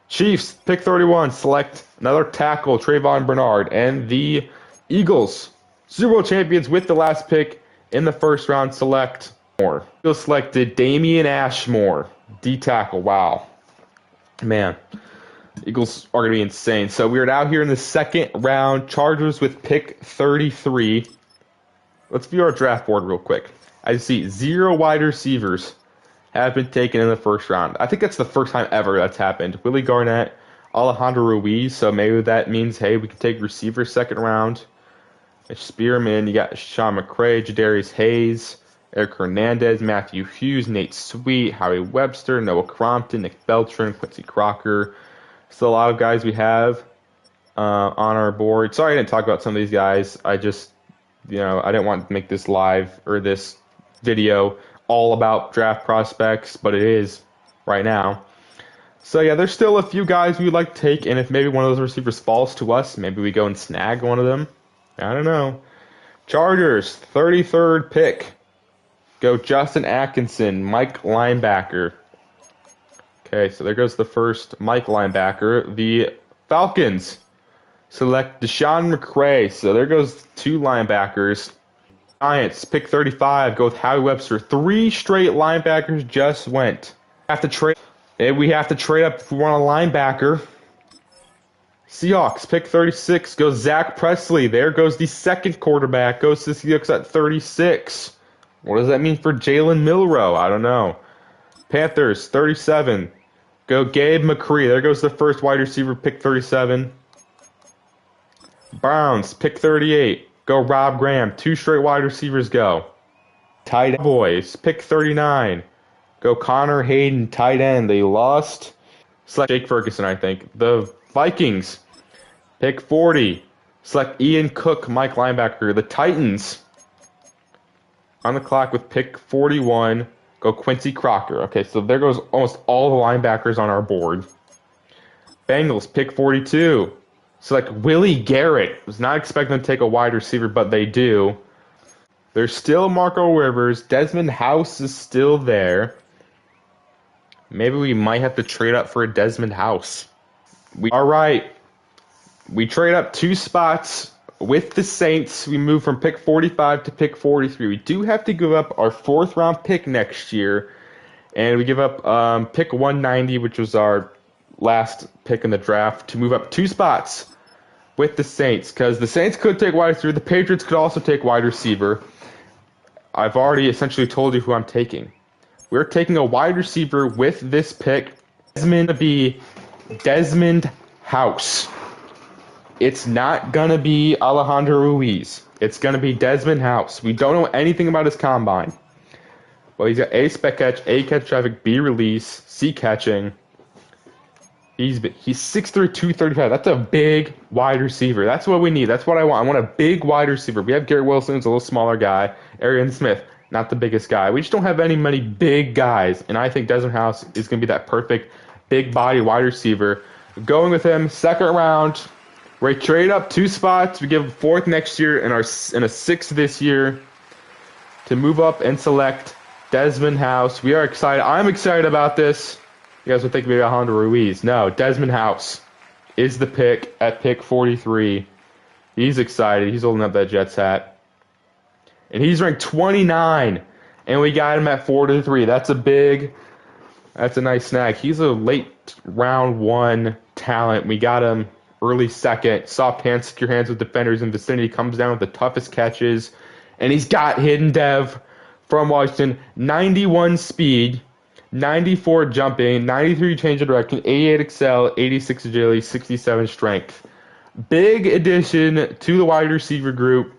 Chiefs, pick 31, select another tackle, Trayvon Bernard. And the Eagles, Super Bowl champions with the last pick in the first round, select more. Eagles selected Damian Ashmore, D tackle. Wow. Man, Eagles are going to be insane. So we're out here in the second round. Chargers with pick 33. Let's view our draft board real quick. I see 0 wide receivers have been taken in the first round. I think that's the first time ever that's happened. Willie Garnett, Alejandro Ruiz, so maybe that means, hey, we can take receivers second round. Spearman, you got Sean McCray, Jadarius Hayes, Eric Hernandez, Matthew Hughes, Nate Sweet, Howie Webster, Noah Crompton, Nick Beltran, Quincy Crocker. Still a lot of guys we have on our board. Sorry I didn't talk about some of these guys. I just, I didn't want to make this live or this video all about draft prospects, but it is right now. So yeah, there's still a few guys we'd like to take, and if maybe one of those receivers falls to us, maybe we go and snag one of them. I don't know. Chargers, 33rd pick. Go Justin Atkinson, Mike linebacker. Okay, so there goes the first Mike linebacker. The Falcons select Deshaun McCray. So there goes 2 linebackers. Giants, pick 35, go with Howie Webster. 3 straight linebackers just went. We have to trade up if we want a linebacker. Seahawks, pick 36, goes Zach Presley. There goes the second quarterback. Goes to the Seahawks at 36. What does that mean for Jalen Milroe? I don't know. Panthers, 37, go Gabe McCree. There goes the first wide receiver, pick 37. Browns, pick 38. Go Rob Graham. 2 straight wide receivers go. Tight end boys. Pick 39. Go Connor Hayden, tight end. They lost. Select Jake Ferguson, I think. The Vikings. Pick 40. Select Ian Cook, Mike linebacker. The Titans. On the clock with pick 41. Go Quincy Crocker. Okay, so there goes almost all the linebackers on our board. Bengals, pick 42. Select Willie Garrett. Was not expecting to take a wide receiver, but they do. There's still Marco Rivers. Desmond House is still there. Maybe we might have to trade up for a Desmond House. All right. We trade up 2 spots with the Saints. We move from pick 45 to pick 43. We do have to give up our 4th round pick next year. And we give up pick 190, which was our last pick in the draft, to move up 2 spots with the Saints, because the Saints could take wide receiver. The Patriots could also take wide receiver. I've already essentially told you who I'm taking. We're taking a wide receiver with this pick. Desmond to be Desmond House. It's not going to be Alejandro Ruiz. It's going to be Desmond House. We don't know anything about his combine. Well, he's got A, spec catch, A, catch traffic, B, release, C, catching. He's 6'3", 235. That's a big wide receiver. That's what we need. That's what I want. I want a big wide receiver. We have Garrett Wilson, who's a little smaller guy. Arian Smith, not the biggest guy. We just don't have many big guys. And I think Desmond House is going to be that perfect big body wide receiver. Going with him, second round. We trade up 2 spots. We give a 4th next year and a 6th this year to move up and select Desmond House. We are excited. I'm excited about this. You guys would think maybe Alejandro Ruiz. No, Desmond House is the pick at pick 43. He's excited. He's holding up that Jets hat. And he's ranked 29. And we got him at 43. That's a nice snag. He's a late round 1 talent. We got him early 2nd. Soft hands, secure hands with defenders in vicinity. Comes down with the toughest catches. And he's got hidden dev from Washington. 91 speed. 94 jumping, 93 change of direction, 88 excel, 86 agility, 67 strength. Big addition to the wide receiver group.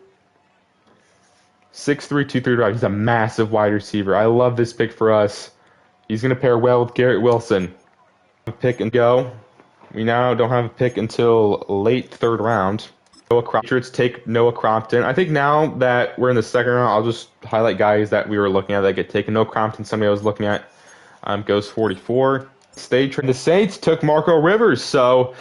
6'3", 235. He's a massive wide receiver. I love this pick for us. He's going to pair well with Garrett Wilson. Pick and go. We now don't have a pick until late third round. Patriots take Noah Crompton. I think now that we're in the second round, I'll just highlight guys that we were looking at that get taken. Noah Crompton, somebody I was looking at, goes 44. The Saints took Marco Rivers, so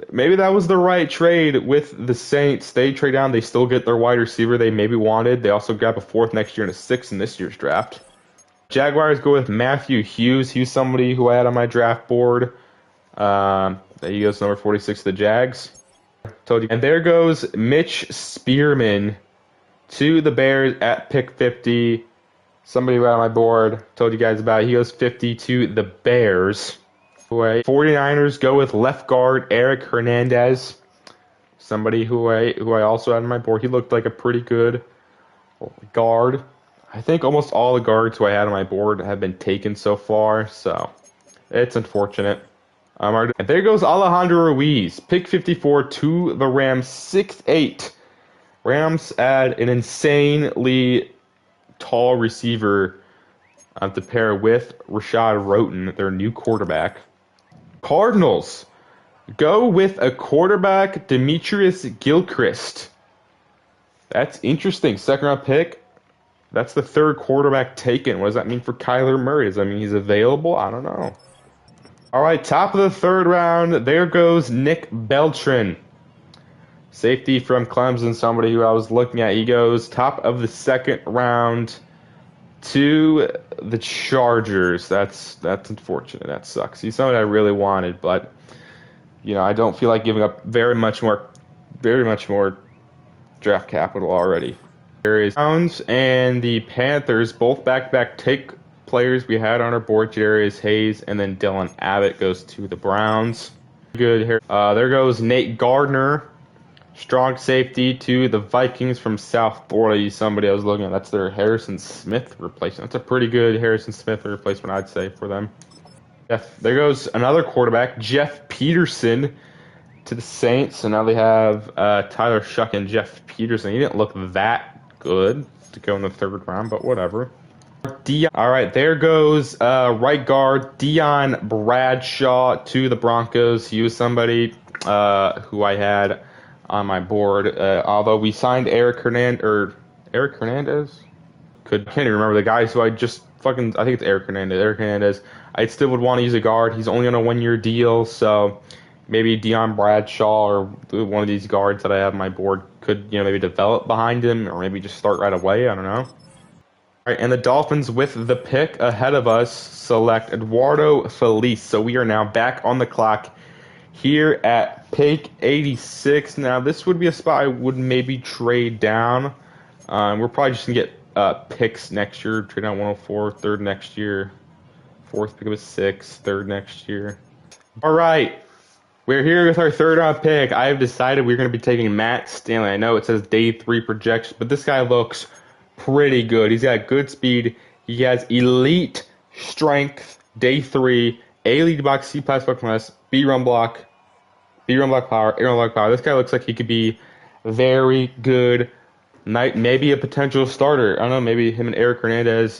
maybe that was the right trade with the Saints. They trade down. They still get their wide receiver they maybe wanted. They also grab a 4th next year and a 6th in this year's draft. Jaguars go with Matthew Hughes. He's somebody who I had on my draft board. He goes number 46 to the Jags. Told you. And there goes Mitch Spearman to the Bears at pick 50. Somebody right on my board. Told you guys about it. He goes 50 to the Bears. 49ers go with left guard Eric Hernandez. Somebody who I also had on my board. He looked like a pretty good guard. I think almost all the guards who I had on my board have been taken so far, so it's unfortunate. And there goes Alejandro Ruiz, pick 54 to the Rams, 6'8". Rams add an insanely tall receiver to pair with Rashad Roten, their new quarterback. Cardinals go with a quarterback, Demetrius Gilchrist. That's interesting. 2nd round pick. That's the 3rd quarterback taken. What does that mean for Kyler Murray? Does that mean he's available? I don't know. All right, top of the 3rd round, there goes Nick Beltran. Safety from Clemson, somebody who I was looking at. He goes top of the 2nd round to the Chargers. That's unfortunate. That sucks. He's somebody I really wanted, but I don't feel like giving up very much more draft capital already. Browns and the Panthers both back-to-back take players we had on our board. Jarius Hayes and then Dylan Abbott goes to the Browns. Good here. There goes Nate Gardner, strong safety to the Vikings from South Florida. Somebody I was looking at. That's their Harrison Smith replacement. That's a pretty good Harrison Smith replacement, I'd say, for them. There goes another quarterback, Jeff Peterson, to the Saints. So now they have Tyler Shuck and Jeff Peterson. He didn't look that good to go in the 3rd round, but whatever. All right, there goes right guard Dion Bradshaw to the Broncos. He was somebody who I had on my board. Although we signed Eric Hernandez. Can't even remember the guys who I just I think it's Eric Hernandez. I still would want to use a guard. He's only on a 1-year deal, so maybe Dion Bradshaw or one of these guards that I have on my board could, maybe develop behind him or maybe just start right away. I don't know. All right, and the Dolphins with the pick ahead of us select Eduardo Feliz. So we are now back on the clock here at pick 86. Now, this would be a spot I would maybe trade down. We're probably just going to get picks next year. Trade down 104, 3rd next year. 4th pick of a 6th, 3rd next year. All right. We're here with our 3rd round pick. I have decided we're going to be taking Matt Stanley. I know it says day 3 projection, but this guy looks pretty good. He's got good speed. He has elite strength, day 3, A lead box, C pass plus, B run block power, A run block power. This guy looks like he could be very good. Maybe a potential starter. I don't know, maybe him and Eric Hernandez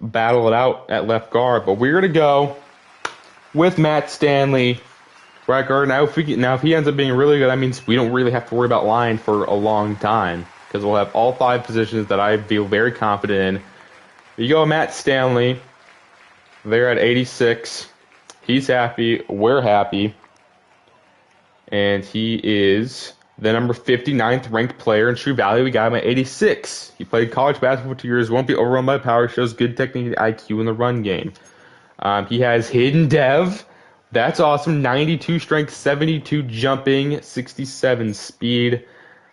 battle it out at left guard. But we're going to go with Matt Stanley, right guard. Now, if he ends up being really good, that means we don't really have to worry about line for a long time because we'll have all 5 positions that I feel very confident in. You go Matt Stanley. They're at 86. He's happy. We're happy. And he is the number 59th ranked player in True Value. We got him at 86. He played college basketball for 2 years. Won't be overrun by power. Shows good technique and IQ in the run game. He has hidden dev. That's awesome. 92 strength, 72 jumping, 67 speed.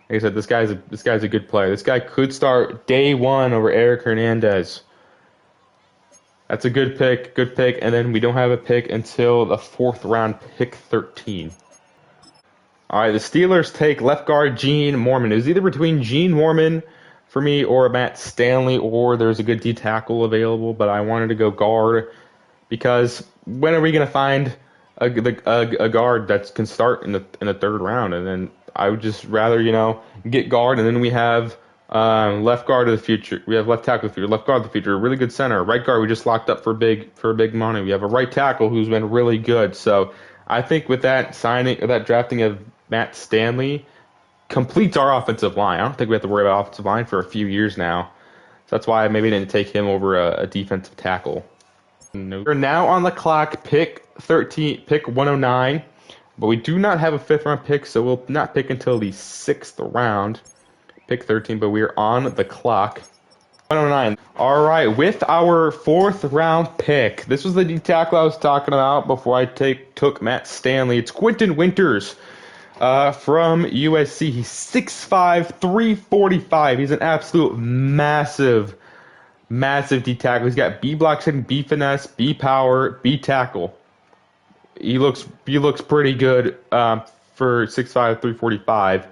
Like I said, this guy's a good player. This guy could start day 1 over Eric Hernandez. That's a good pick. And then we don't have a pick until the 4th round, pick 13. All right, the Steelers take left guard Gene Mormon. It was either between Gene Mormon for me or Matt Stanley, or there's a good D tackle available, but I wanted to go guard because when are we going to find a guard that can start in the 3rd round? And then I would just rather, get guard, and then we have Left guard of the future. We have left tackle of the future. Left guard of the future. Really good center. Right guard we just locked up for big money. We have a right tackle who's been really good. So I think with that drafting of Matt Stanley completes our offensive line. I don't think we have to worry about offensive line for a few years now. So that's why I maybe didn't take him over a defensive tackle. Nope. We're now on the clock. Pick 13. Pick 109. But we do not have a fifth round pick, so we'll not pick until the sixth round. Pick 13, but we're on the clock. 109. All right, with our fourth round pick, this was the D tackle I was talking about before I took Matt Stanley. It's Quentin Winters from USC. He's 6'5", 345. He's an absolute massive D tackle. He's got B block setting, B finesse, B power, B tackle. He looks pretty good for 6'5", 345.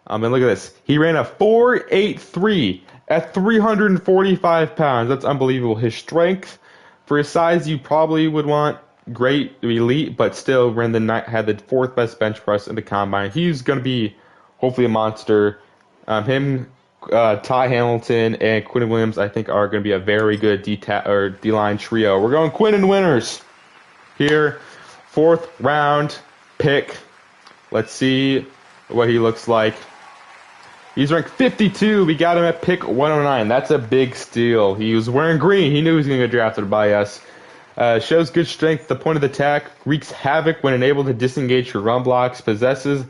And look at this. He ran a 4.83 at 345 pounds. That's unbelievable. His strength, for his size, you probably would want great, elite, but still had the fourth best bench press in the combine. He's going to be hopefully a monster. Ty Hamilton, and Quinton Williams, I think, are going to be a very good D-line trio. We're going Quentin Winters here. Fourth round pick. Let's see what he looks like. He's ranked 52. We got him at pick 109. That's a big steal. He was wearing green. He knew he was going to get drafted by us. Shows good strength. The point of the attack. Wreaks havoc when unable to disengage your run blocks. Possesses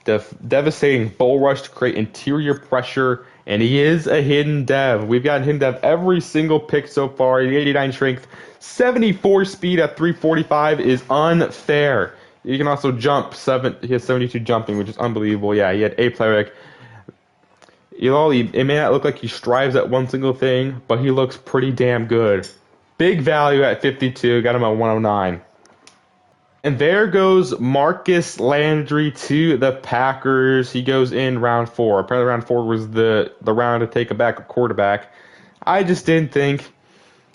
the devastating bull rush to create interior pressure. And he is a hidden dev. We've gotten hidden dev every single pick so far. 89 strength. 74 speed at 345 is unfair. He can also jump. He has 72 jumping, which is unbelievable. Yeah, he had athletic. It may not look like he strives at one single thing, but he looks pretty damn good. Big value at 52. Got him at 109. And there goes Marcus Landry to the Packers. He goes in round 4. Apparently round 4 was the round to take a backup quarterback. I just didn't think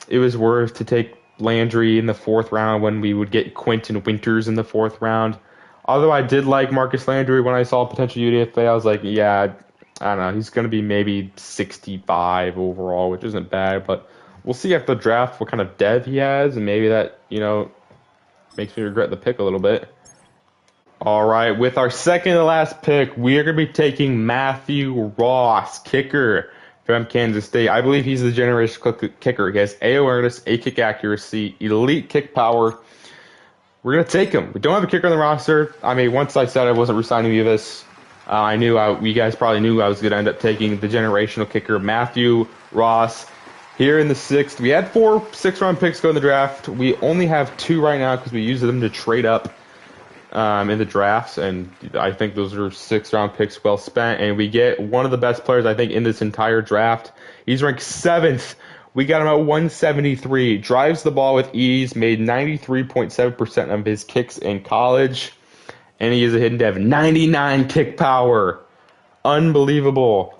it was worth to take Landry in the 4th round when we would get Quentin Winters in the 4th round. Although I did like Marcus Landry when I saw potential UDFA, I was like, yeah, I don't know. He's going to be maybe 65 overall, which isn't bad. But we'll see after the draft what kind of dev he has, and maybe that, makes me regret the pick a little bit. All right, with our second to last pick, we are going to be taking Matthew Ross, kicker from Kansas State. I believe he's the generational kicker. He has A awareness, A kick accuracy, elite kick power. We're going to take him. We don't have a kicker on the roster. I mean, once I said I wasn't resigning you this, I knew you guys probably knew I was going to end up taking the generational kicker, Matthew Ross. Here in the 6th, we had 4 6th-round picks go in the draft. We only have 2 right now because we used them to trade up in the drafts, and I think those are 6th-round picks well spent. And we get one of the best players, I think, in this entire draft. He's ranked 7th. We got him at 173. Drives the ball with ease. Made 93.7% of his kicks in college. And he is a hidden dev. 99 kick power. Unbelievable.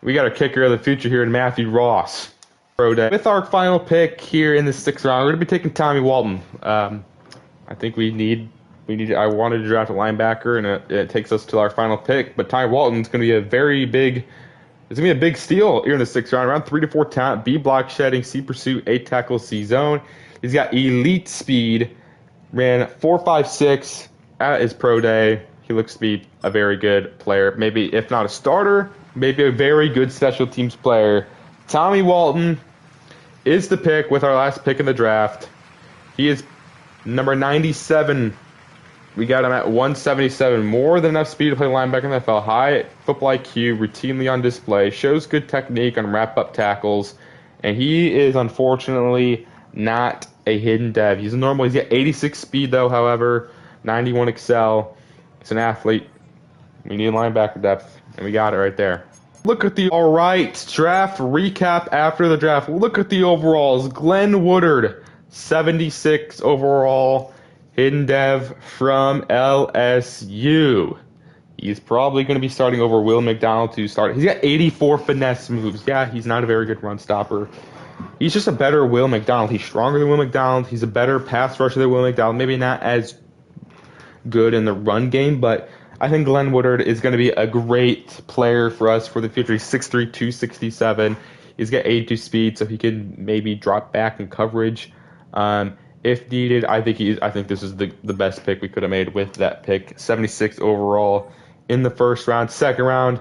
We got a kicker of the future here in Matthew Ross. With our final pick here in the 6th round, we're going to be taking Tommy Walton. I think I wanted to draft a linebacker, and it takes us to our final pick. But Tommy Walton's going to be it's going to be a big steal here in the 6th round. Around 3 to 4 talent, B block shedding, C pursuit, A tackle, C zone. He's got elite speed. Ran 4.56 at his pro day. He looks to be a very good player. Maybe, if not a starter, maybe a very good special teams player. Tommy Walton is the pick with our last pick in the draft. He is number 97. We got him at 177. More than enough speed to play linebacker in the NFL. High football IQ, routinely on display. Shows good technique on wrap-up tackles. And he is, unfortunately, not a hidden dev. He's got 86 speed, though, however. 91 excel. He's an athlete. We need linebacker depth, and we got it right there. Look at all right, draft recap after the draft. Look at the overalls. Glenn Woodard, 76 overall, hidden dev from LSU. He's probably going to be starting over Will McDonald to start. He's got 84 finesse moves. Yeah, he's not a very good run stopper. He's just a better Will McDonald. He's stronger than Will McDonald. He's a better pass rusher than Will McDonald. Maybe not as good in the run game, but I think Glenn Woodard is going to be a great player for us for the future. He's 6'3", 267. He's got 82 speed, so he can maybe drop back in coverage if needed. I think this is the best pick we could have made with that pick. 76 overall in the first round. Second round,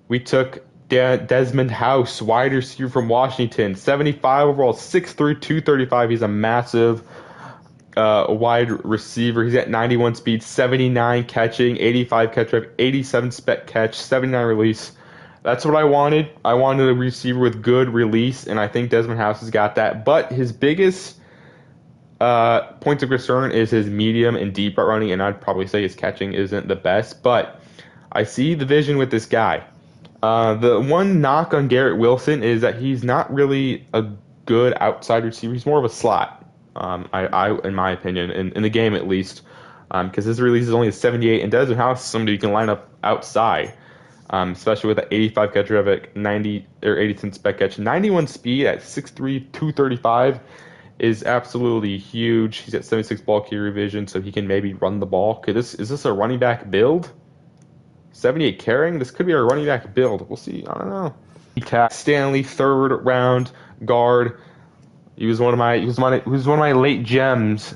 we took Desmond House, wide receiver from Washington. 75 overall, 6'3", 235. He's a massive wide receiver. He's at 91 speed, 79 catching, 85 catch rate, 87 spec catch, 79 release. That's what I wanted. I wanted a receiver with good release, and I think Desmond House has got that. But his biggest points of concern is his medium and deep route running, and I'd probably say his catching isn't the best. But I see the vision with this guy. The one knock on Garrett Wilson is that he's not really a good outside receiver. He's more of a slot. In my opinion, in the game at least, because his release is only a 78, and Desmond House is somebody you can line up outside, especially with an 85 catch rate, 90 or 80 spec catch, 91 speed at 6'3", 235 is absolutely huge. He's got 76 ball carrier vision, so he can maybe run the ball. Is this a running back build? 78 carrying? This could be a running back build. We'll see. I don't know. Stanley, third round guard. He was one of my late gems,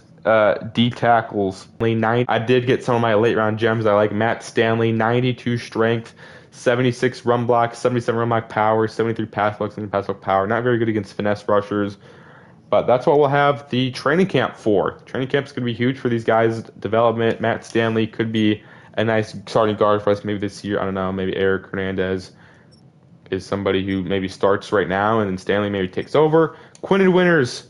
D tackles. I did get some of my late round gems. I like Matt Stanley, 92 strength, 76 run block, 77 run block power, 73 pass block, and pass block power. Not very good against finesse rushers, but that's what we'll have the training camp for. Training camp is going to be huge for these guys' development. Matt Stanley could be a nice starting guard for us maybe this year. I don't know. Maybe Eric Hernandez is somebody who maybe starts right now, and then Stanley maybe takes over. Quinton Winters,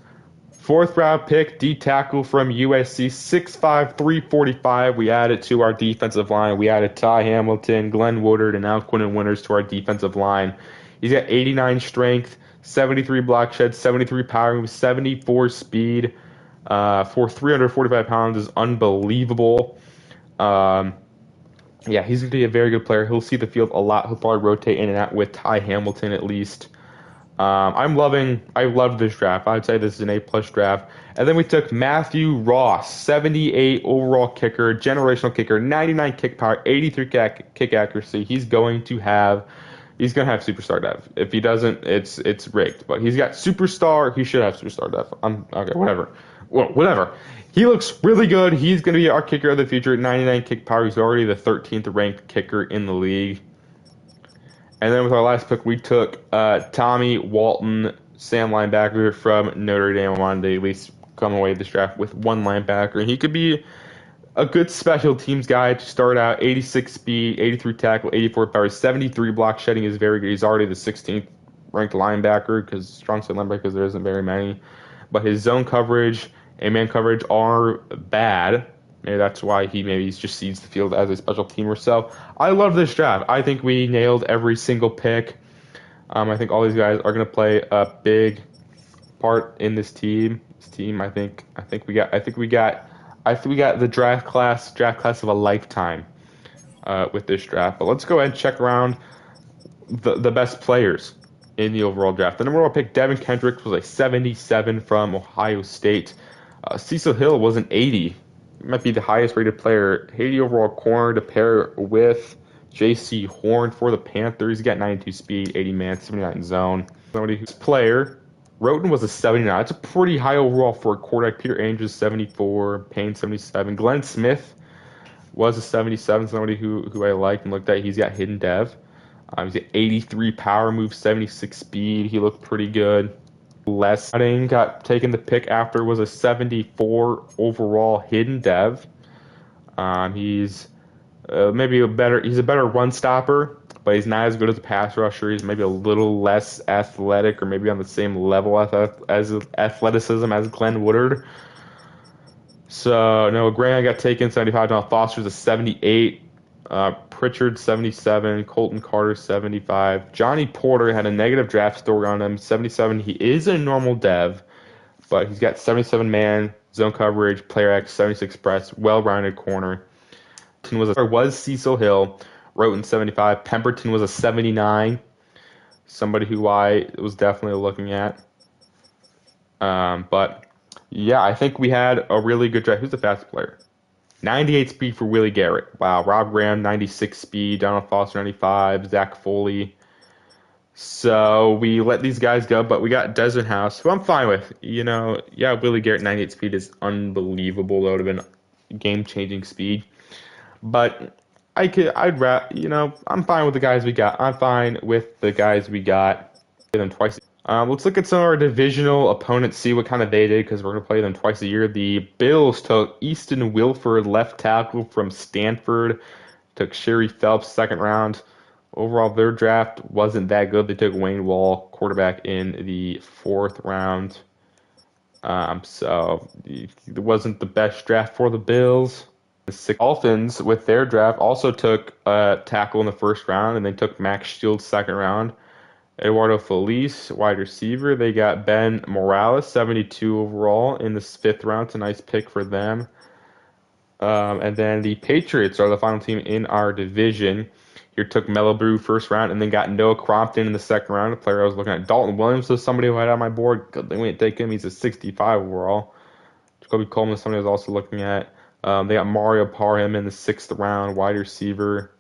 fourth round pick, D tackle from USC, 6'5", 345. We added to our defensive line. We added Ty Hamilton, Glenn Woodard, and now Quinton Winters to our defensive line. He's got 89 strength, 73 block shed, 73 power, 74 speed. For 345 pounds is unbelievable. Yeah, he's going to be a very good player. He'll see the field a lot. He'll probably rotate in and out with Ty Hamilton at least. I love this draft. I'd say this is an A-plus draft. And then we took Matthew Ross, 78 overall kicker, generational kicker, 99 kick power, 83 kick accuracy. He's going to have superstar depth. If he doesn't, it's rigged. But he's got superstar. He should have superstar depth. Okay, whatever. Well, whatever. He looks really good. He's going to be our kicker of the future. 99 kick power. He's already the 13th ranked kicker in the league. And then with our last pick, we took Tommy Walton, Sam linebacker from Notre Dame. I wanted to at least come away with this draft with one linebacker. He could be a good special teams guy to start out. 86 speed, 83 tackle, 84 power, 73 block shedding is very good. He's already the 16th ranked linebacker because strong side linebackers there isn't very many. But his zone coverage and man coverage are bad. Maybe that's why he just sees the field as a special teamer. So I love this draft. I think we nailed every single pick. I think all these guys are going to play a big part in this team. I think we got the draft class of a lifetime with this draft. But let's go ahead and check around the best players in the overall draft. The number one pick, Devin Kendricks, was a 77 from Ohio State. Cecil Hill was an 80. He might be the highest rated player. 80 overall corner to pair with J.C. Horn for the Panthers. He's got 92 speed, 80 man, 79 zone. Somebody who's player. Roten was a 79. That's a pretty high overall for a quarterback. Peter Andrews, 74. Payne, 77. Glenn Smith was a 77. Somebody who I liked and looked at. He's got hidden dev. He's got 83 power move, 76 speed. He looked pretty good. Les got taken the pick after was a 74 overall hidden dev. He's he's a better run stopper, but he's not as good as a pass rusher. He's maybe a little less athletic, or maybe on the same level as athleticism as Glenn Woodard. So Noah Graham got taken 75. John Foster's a 78. Pritchard 77, Colton Carter 75. Johnny Porter had a negative draft story on him, 77. He is a normal dev, but he's got 77 man zone coverage, player X, 76 press, well-rounded corner. Was Cecil Hill, Roten 75. Pemberton was a 79, somebody who I was definitely looking at. But yeah, I think we had a really good draft. Who's the fastest player? 98 speed for Willie Garrett. Wow. Rob Graham, 96 speed. Donald Foster, 95. Zach Foley. So we let these guys go, but we got Desert House, who I'm fine with. Yeah, Willie Garrett, 98 speed is unbelievable. That would have been game-changing speed. But I'm fine with the guys we got. I'm fine with the guys we got. Play them twice. Let's look at some of our divisional opponents, see what kind of they did, because we're going to play them twice a year. The Bills took Easton Wilford, left tackle from Stanford. Took Sherry Phelps, second round. Overall, their draft wasn't that good. They took Wayne Wall, quarterback, in the fourth round. So it wasn't the best draft for the Bills. The Dolphins, with their draft, also took a tackle in the first round, and they took Max Shields second round. Eduardo Felice, wide receiver. They got Ben Morales, 72 overall, in the fifth round. It's a nice pick for them. And then the Patriots are the final team in our division. Here took Mellow Brew first round, and then got Noah Crompton in the second round. A player I was looking at. Dalton Williams was somebody who I had on my board. They didn't take him. He's a 65 overall. Jacoby Coleman is somebody I was also looking at. They got Mario Parham in the sixth round, wide receiver.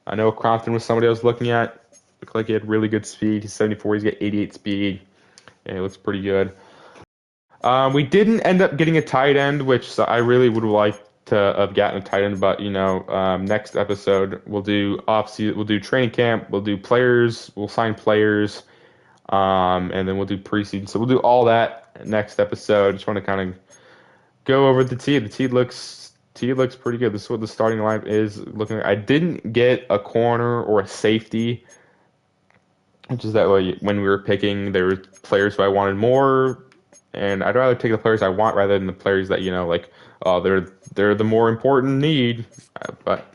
I know Crompton was somebody I was looking at. Looked like he had really good speed. He's 74. He's got 88 speed. And it looks pretty good. We didn't end up getting a tight end, which I really would like to have gotten a tight end. But next episode we'll do we'll do training camp, we'll do players, we'll sign players, and then we'll do preseason. So we'll do all that next episode. Just want to kind of go over the team. The team looks pretty good. This is what the starting lineup is looking like. I didn't get a corner or a safety, which is that way when we were picking, there were players who I wanted more, and I'd rather take the players I want rather than the players that they're the more important need. But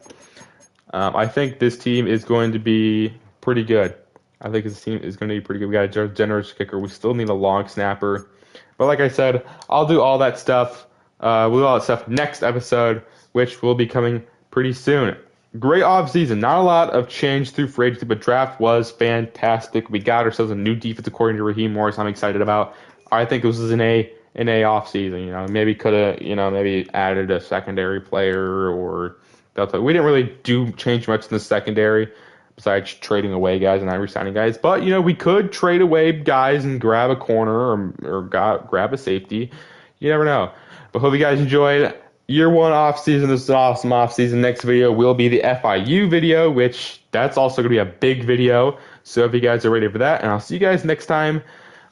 I think this team is going to be pretty good. I think this team is going to be pretty good. We got a generous kicker. We still need a long snapper. But like I said, I'll do all that stuff. We'll do all that stuff next episode, which will be coming pretty soon. Great offseason. Not a lot of change through free agency, but draft was fantastic. We got ourselves a new defensive coordinator, Raheem Morris, I'm excited about. I think this was an A offseason. Maybe could have, maybe added a secondary player or we didn't really do change much in the secondary besides trading away guys and not re-signing guys. But, we could trade away guys and grab a corner or grab a safety. You never know. But hope you guys enjoyed year one offseason. This is an awesome offseason. Next video will be the FIU video, which that's also going to be a big video. So if you guys are ready for that, and I'll see you guys next time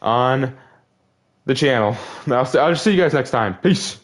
on the channel. I'll see you guys next time. Peace.